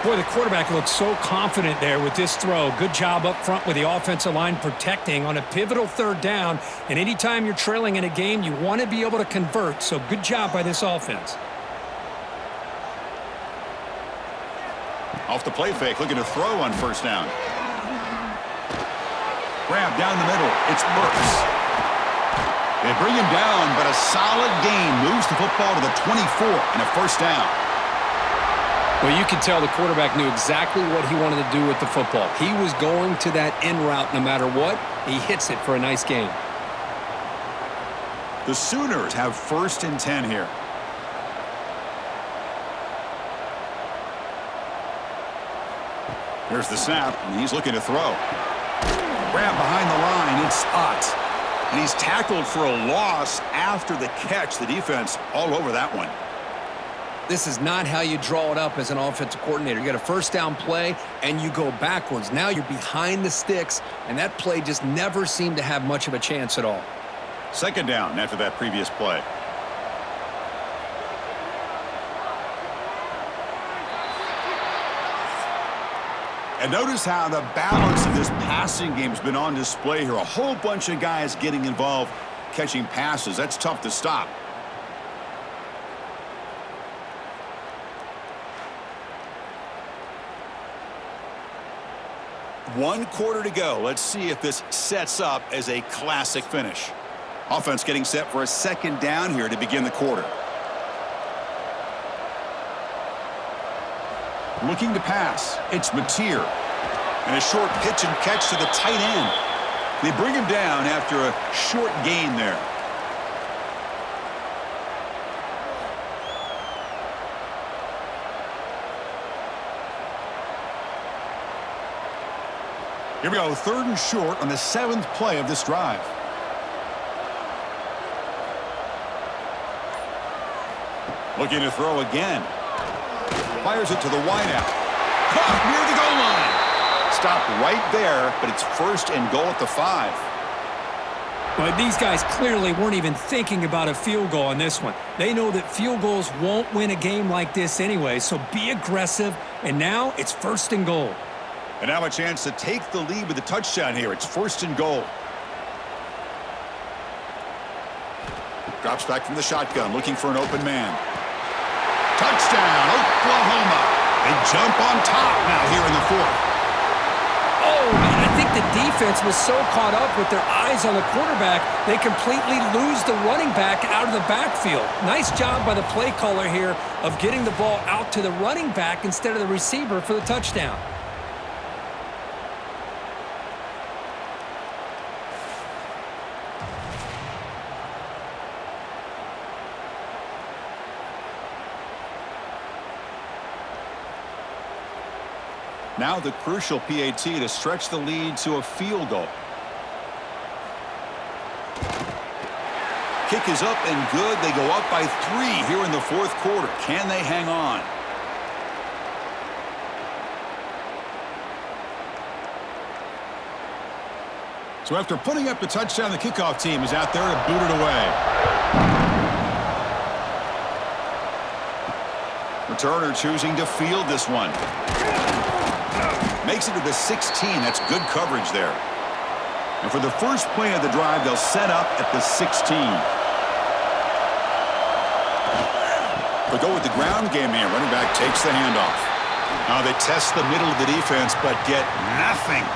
Boy, the quarterback looks so confident there with this throw. Good job up front with the offensive line protecting on a pivotal third down. And anytime you're trailing in a game, you want to be able to convert. So good job by this offense.
Off the play fake, looking to throw on first down. Grab down the middle. It's Burks. They bring him down, but a solid gain moves the football to the 24 and a first down.
Well, you could tell the quarterback knew exactly what he wanted to do with the football. He was going to that in route no matter what. He hits it for a nice gain.
The Sooners have 1st and 10 here. Here's the snap, and he's looking to throw. Grab behind the line, it's Ott. And he's tackled for a loss after the catch. The defense all over that one.
This is not how you draw it up as an offensive coordinator. You got a first down play, and you go backwards. Now you're behind the sticks, and that play just never seemed to have much of a chance at all.
2nd down after that previous play. And notice how the balance of this passing game has been on display here. A whole bunch of guys getting involved, catching passes. That's tough to stop. One quarter to go. Let's see if this sets up as a classic finish. Offense getting set for a 2nd down here to begin the quarter. Looking to pass. It's Mateer. And a short pitch and catch to the tight end. They bring him down after a short gain there. Here we go, 3rd and short on the 7th play of this drive. Looking to throw again. Fires it to the wideout. Caught near the goal line. Stopped right there, but it's 1st and goal at the 5.
But these guys clearly weren't even thinking about a field goal on this one. They know that field goals won't win a game like this anyway, so be aggressive, and now it's 1st and goal.
And now a chance to take the lead with a touchdown here. It's 1st and goal. Drops back from the shotgun, looking for an open man. Touchdown, Oklahoma. They jump on top now here in the 4th.
Oh, man, I think the defense was so caught up with their eyes on the quarterback, they completely lose the running back out of the backfield. Nice job by the play caller here of getting the ball out to the running back instead of the receiver for the touchdown.
Now the crucial PAT to stretch the lead to a field goal. Kick is up and good. They go up by 3 here in the 4th quarter. Can they hang on? So after putting up the touchdown, the kickoff team is out there to boot it away. Returner choosing to field this one. Makes it to the 16. That's good coverage there. And for the first play of the drive, they'll set up at the 16. They'll go with the ground game here. Running back takes the handoff. Now they test the middle of the defense, but get nothing.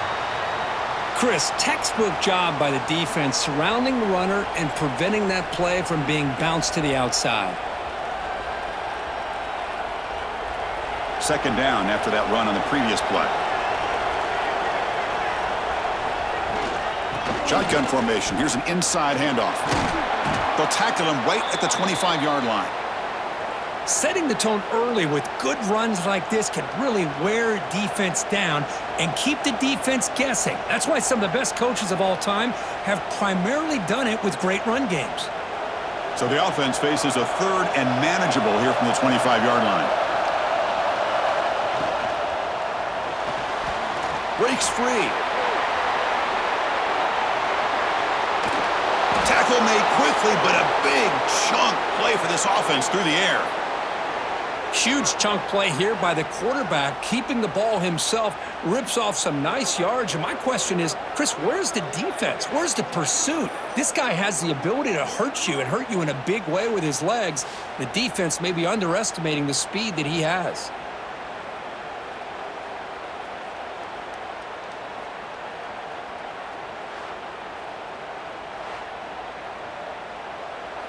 Chris, textbook job by the defense surrounding the runner and preventing that play from being bounced to the outside.
2nd down after that run on the previous play. Shotgun formation. Here's an inside handoff. They'll tackle him right at the 25-yard line.
Setting the tone early with good runs like this can really wear defense down and keep the defense guessing. That's why some of the best coaches of all time have primarily done it with great run games.
So the offense faces a 3rd and manageable here from the 25-yard line. Breaks free. Tackle made quickly, but a big chunk play for this offense through the air.
Huge chunk play here by the quarterback, keeping the ball himself, rips off some nice yards. And my question is, Chris, where's the defense? Where's the pursuit? This guy has the ability to hurt you and hurt you in a big way with his legs. The defense may be underestimating the speed that he has.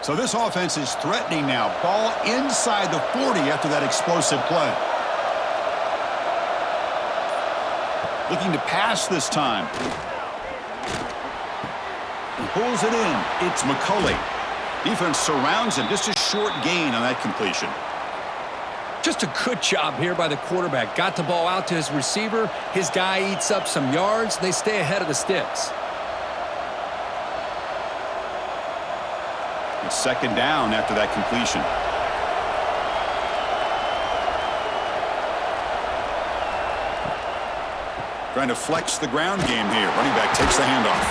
So this offense is threatening now. Ball inside the 40 after that explosive play. Looking to pass this time. Pulls it in. It's McCulley. Defense surrounds him. Just a short gain on that completion.
Just a good job here by the quarterback. Got the ball out to his receiver. His guy eats up some yards. They stay ahead of the sticks.
It's second down after that completion. Trying to flex the ground game here. Running back takes the handoff.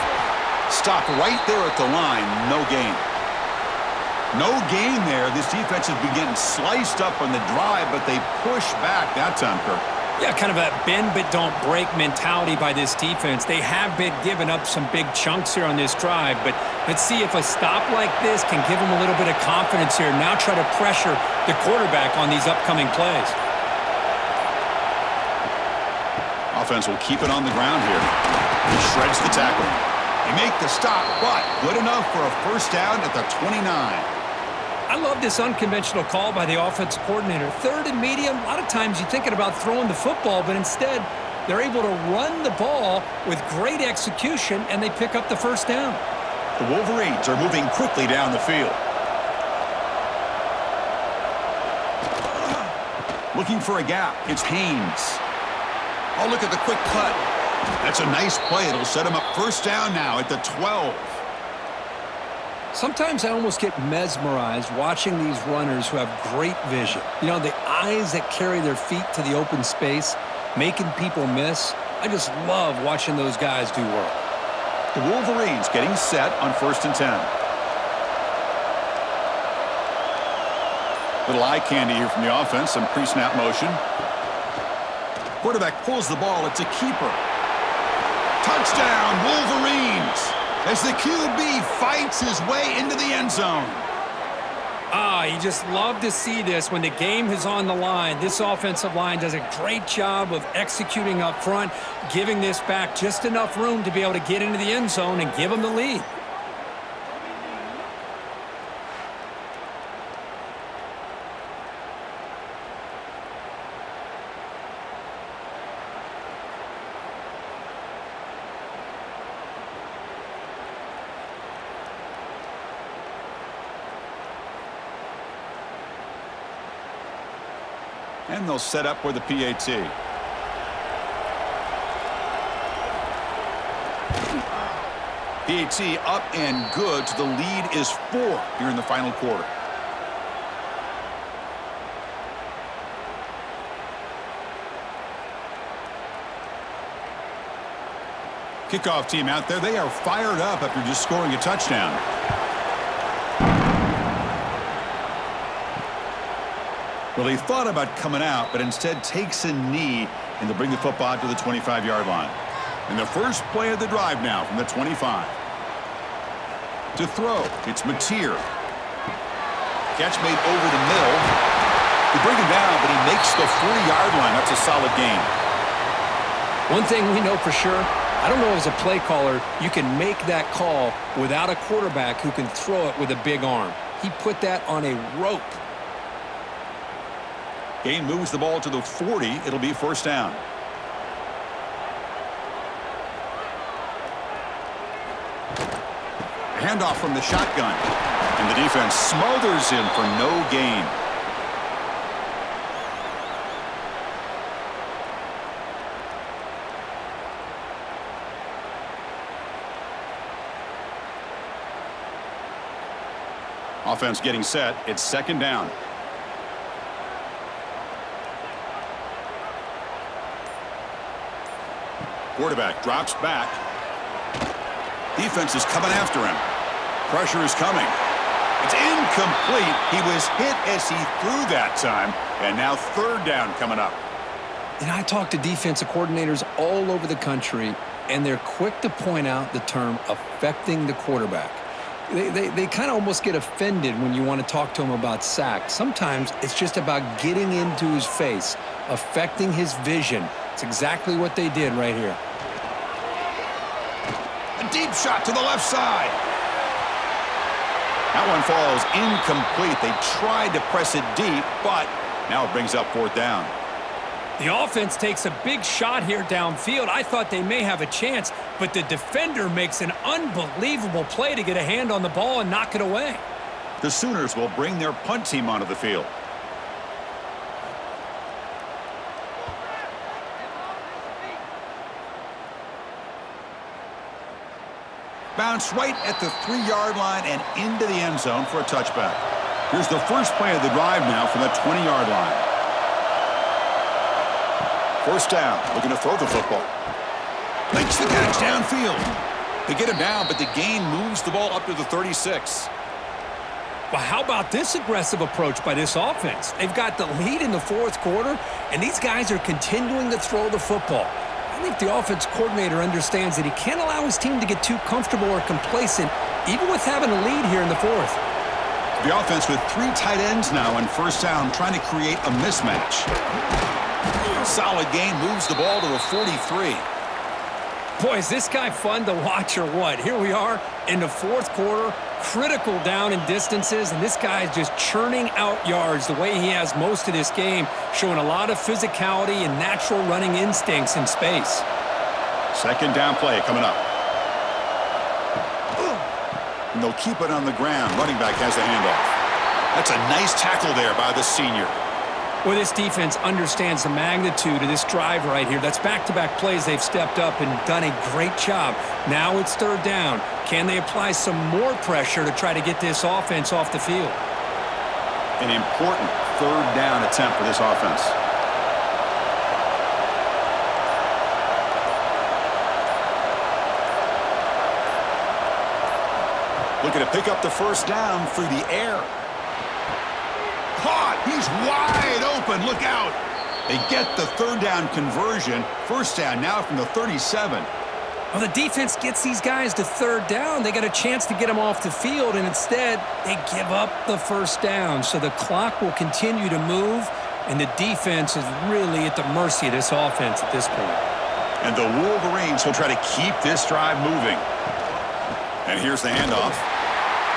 Stop right there at the line. No gain. No gain there. This defense has been getting sliced up on the drive, but they push back that time, Kirk.
Yeah, kind of a bend but don't break mentality by this defense. They have been giving up some big chunks here on this drive, but let's see if a stop like this can give them a little bit of confidence here. Now try to pressure the quarterback on these upcoming plays.
Offense will keep it on the ground here. He shreds the tackle. They make the stop, but good enough for a first down at the 29.
I love this unconventional call by the offensive coordinator. Third and medium, a lot of times you're thinking about throwing the football, but instead they're able to run the ball with great execution, and they pick up the first down.
The Wolverines are moving quickly down the field. Looking for a gap. It's Haynes. Oh, look at the quick cut. That's a nice play. It'll set him up first down now at the 12.
Sometimes I almost get mesmerized watching these runners who have great vision. You know, the eyes that carry their feet to the open space, making people miss. I just love watching those guys do work.
The Wolverines getting set on first and 10. Little eye candy here from the offense. Some pre-snap motion. Quarterback pulls the ball. It's a keeper. Touchdown, Wolverines, as the QB fights his way into the end zone.
You just love to see this when the game is on the line. This offensive line does a great job of executing up front, giving this back just enough room to be able to get into the end zone and give them the lead.
And they'll set up for the PAT. PAT up and good, so the lead is 4 here in the final quarter. Kickoff team out there. They are fired up after just scoring a touchdown. Well, he thought about coming out, but instead takes a knee, and they'll bring the football to the 25-yard line. And the first play of the drive now from the 25. To throw, it's Mateer. Catch made over the middle. They bring him down, but he makes the 40-yard line. That's a solid gain.
One thing we know for sure, I don't know as a play caller, you can make that call without a quarterback who can throw it with a big arm. He put that on a rope.
Gain moves the ball to the 40. It'll be first down. Handoff from the shotgun. And the defense smothers him for no gain. Offense getting set. It's second down. Quarterback drops back. Defense is coming after him. Pressure is coming. It's incomplete. He was hit as he threw that time. And now third down coming up.
And I talk to defensive coordinators all over the country, and they're quick to point out the term affecting the quarterback. They kind of almost get offended when you want to talk to them about sacks. Sometimes it's just about getting into his face, affecting his vision. It's exactly what they did right here.
A deep shot to the left side. That one falls incomplete. They tried to press it deep, but now it brings up fourth down.
The offense takes a big shot here downfield. I thought they may have a chance, but the defender makes an unbelievable play to get a hand on the ball and knock it away.
The Sooners will bring their punt team onto the field. Bounce right at the 3-yard line and into the end zone for a touchback. Here's the first play of the drive now from the 20-yard line. First down, looking to throw the football. Makes the catch downfield. They get him down, but the gain moves the ball up to the 36.
Well, how about this aggressive approach by this offense? They've got the lead in the fourth quarter, and these guys are continuing to throw the football. I think the offense coordinator understands that he can't allow his team to get too comfortable or complacent, even with having a lead here in the fourth.
The offense with 3 tight ends now on first down, trying to create a mismatch. Solid gain, moves the ball to the 43.
Boy, is this guy fun to watch or what? Here we are in the fourth quarter, critical down in distances, and this guy is just churning out yards the way he has most of this game, showing a lot of physicality and natural running instincts in space.
Second down play coming up. And they'll keep it on the ground. Running back has the handoff. That's a nice tackle there by the senior.
Well, this defense understands the magnitude of this drive right here. That's back-to-back plays they've stepped up and done a great job. Now it's third down. Can they apply some more pressure to try to get this offense off the field?
An important third down attempt for this offense. Looking to pick up the first down through the air. Caught. He's wide open. Look out. They get the third down conversion. First down now from the 37.
Well, the defense gets these guys to third down. They got a chance to get them off the field, and instead they give up the first down. So the clock will continue to move, and the defense is really at the mercy of this offense at this point.
And the Wolverines will try to keep this drive moving. And here's the handoff.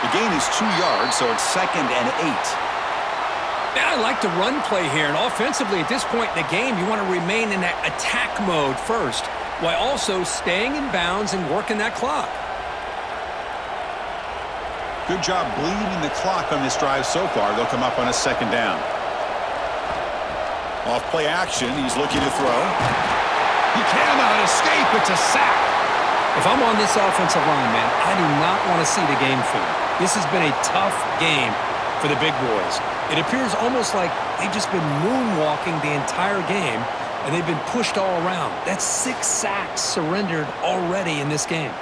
The gain is 2 yards, so it's 2nd and 8.
Yeah, I like the run play here, and offensively at this point in the game, you want to remain in that attack mode first, while also staying in bounds and working that clock.
Good job bleeding the clock on this drive so far. They'll come up on a second down. Off play action, he's looking to throw. He cannot escape. It's a sack.
If I'm on this offensive line, man, I do not want to see the game film. This has been a tough game for the big boys. It appears almost like they've just been moonwalking the entire game, and they've been pushed all around. That's 6 sacks surrendered already in this game.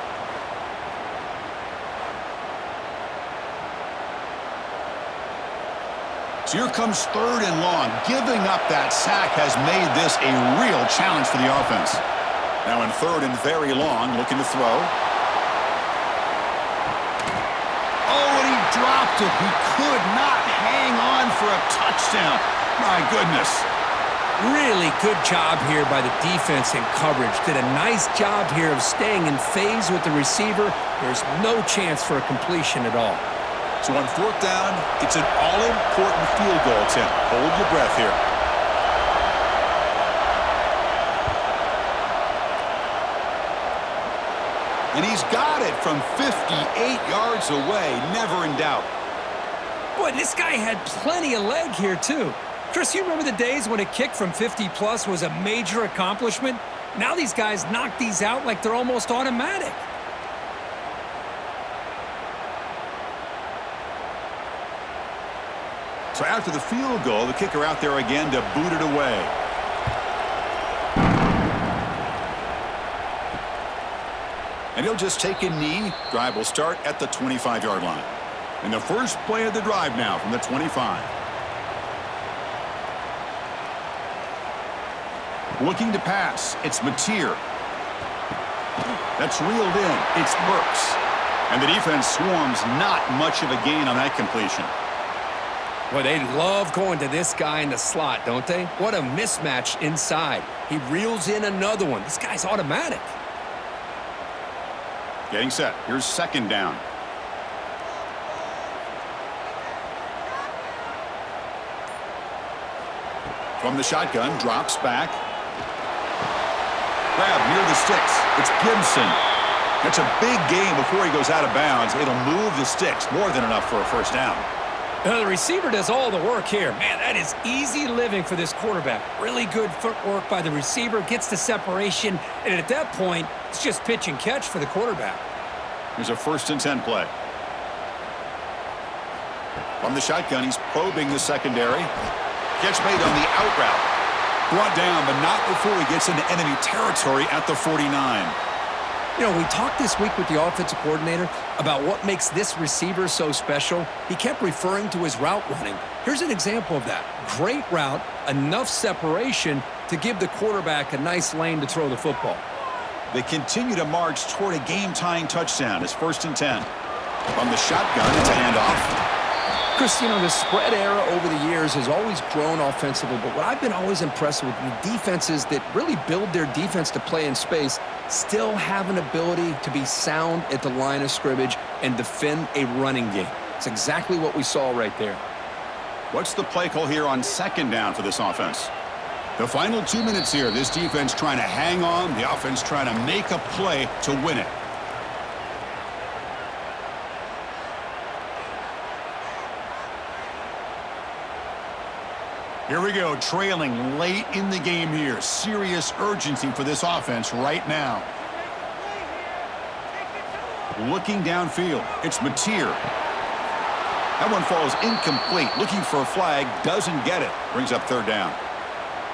So here comes third and long. Giving up that sack has made this a real challenge for the offense. Now in third and very long, looking to throw. Oh, and he dropped it. He could not hang on for a touchdown. My goodness.
Really good job here by the defense in coverage. Did a nice job here of staying in phase with the receiver. There's no chance for a completion at all.
So on fourth down, it's an all-important field goal attempt. Hold your breath here. And he's got it from 58 yards away, never in doubt.
Boy, this guy had plenty of leg here, too. Chris, you remember the days when a kick from 50-plus was a major accomplishment? Now these guys knock these out like they're almost automatic.
So after the field goal, the kicker out there again to boot it away. And he'll just take a knee. Drive will start at the 25-yard line. And the first play of the drive now from the 25. Looking to pass. It's Mateer. That's reeled in. It's Burks. And the defense swarms, not much of a gain on that completion.
Well, they love going to this guy in the slot, don't they? What a mismatch inside. He reels in another one. This guy's automatic.
Getting set. Here's second down. From the shotgun, drops back. Grab near the sticks. It's Gibson. That's a big gain before he goes out of bounds. It'll move the sticks, more than enough for a first down.
The receiver does all the work here. Man, that is easy living for this quarterback. Really good footwork by the receiver, gets the separation, and at that point, it's just pitch and catch for the quarterback.
Here's a 1st and 10 play. From the shotgun, he's probing the secondary. Catch made on the out route. Brought down, but not before he gets into enemy territory at the 49.
You know, we talked this week with the offensive coordinator about what makes this receiver so special. He kept referring to his route running. Here's an example of that. Great route, enough separation to give the quarterback a nice lane to throw the football.
They continue to march toward a game-tying touchdown. It's 1st and 10. From the shotgun, it's a handoff.
Chris, you know, the spread era over the years has always grown offensively, but what I've been always impressed with the defenses that really build their defense to play in space still have an ability to be sound at the line of scrimmage and defend a running game. It's exactly what we saw right there.
What's the play call here on 2nd down for this offense? The final 2 minutes here. This defense trying to hang on. The offense trying to make a play to win it. Here we go, trailing late in the game here. Serious urgency for this offense right now. Looking downfield, it's Mateer. That one falls incomplete. Looking for a flag, doesn't get it. Brings up 3rd down.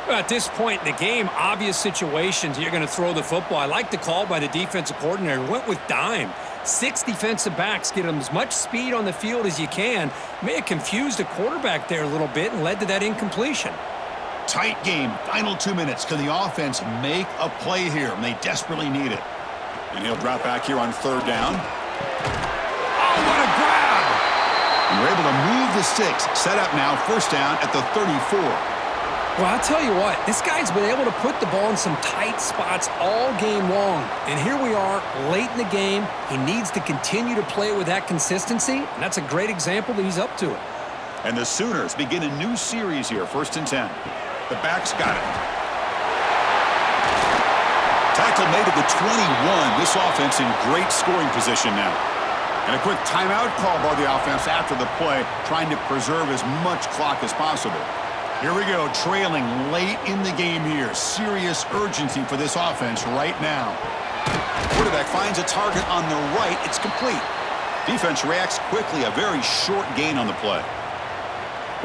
At this point in the game, obvious situations, you're going to throw the football. I like the call by the defensive coordinator. Went with dime. 6 defensive backs, get them as much speed on the field as you can. May have confused the quarterback there a little bit and led to that incompletion.
Tight game, final 2 minutes. Can the offense make a play here? And they desperately need it. And he'll drop back here on 3rd down. Oh, what a grab! And we're able to move the sticks. Set up now, 1st down at the 34.
Well, I'll tell you what, this guy's been able to put the ball in some tight spots all game long. And here we are, late in the game. He needs to continue to play with that consistency, and that's a great example that he's up to it.
And the Sooners begin a new series here, 1st and 10. The backs got it. Tackle made at the 21. This offense in great scoring position now. And a quick timeout call by the offense after the play, trying to preserve as much clock as possible. Here we go, trailing late in the game here. Serious urgency for this offense right now. Quarterback finds a target on the right. It's complete. Defense reacts quickly. A very short gain on the play.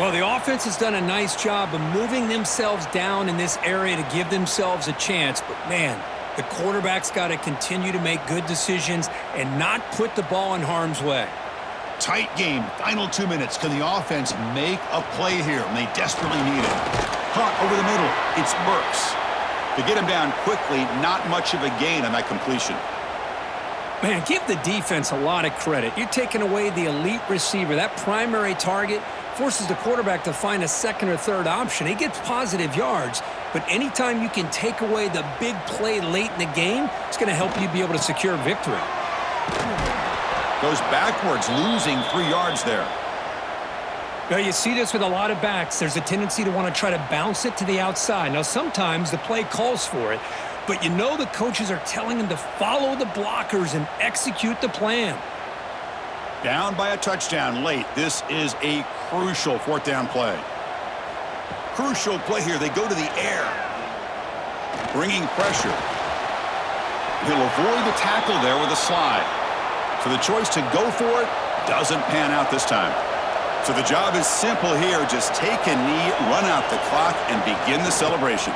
Well, the offense has done a nice job of moving themselves down in this area to give themselves a chance. But, man, the quarterback's got to continue to make good decisions and not put the ball in harm's way.
Tight game, final 2 minutes. Can the offense make a play here? And they desperately need it. Caught over the middle. It's Burks. To get him down quickly, not much of a gain on that completion.
Man, give the defense a lot of credit. You're taking away the elite receiver. That primary target forces the quarterback to find a 2nd or 3rd option. He gets positive yards, but anytime you can take away the big play late in the game, it's going to help you be able to secure victory.
Goes backwards, losing 3 yards there.
Now, you see this with a lot of backs. There's a tendency to want to try to bounce it to the outside. Now, sometimes the play calls for it, but you know the coaches are telling them to follow the blockers and execute the plan.
Down by a touchdown late. This is a crucial 4th down play. Crucial play here. They go to the air. Bringing pressure. He'll avoid the tackle there with a slide. So the choice to go for it doesn't pan out this time. So the job is simple here. Just take a knee, run out the clock, and begin the celebration.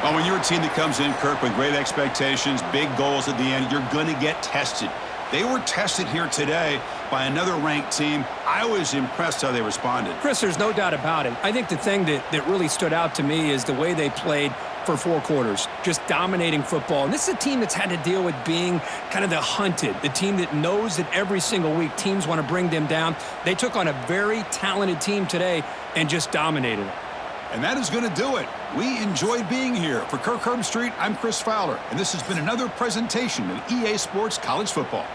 Well, when you're a team that comes in, Kirk, with great expectations, big goals at the end, you're going to get tested. They were tested here today by another ranked team. I was impressed how they responded.
Chris, there's no doubt about it. I think the thing that really stood out to me is the way they played for 4 quarters, just dominating football. And this is a team that's had to deal with being kind of the hunted, the team that knows that every single week teams want to bring them down. They took on a very talented team today and just dominated it.
And that is going to do it. We enjoyed being here. For Kirk Herbstreit, I'm Chris Fowler, and this has been another presentation of EA Sports College Football.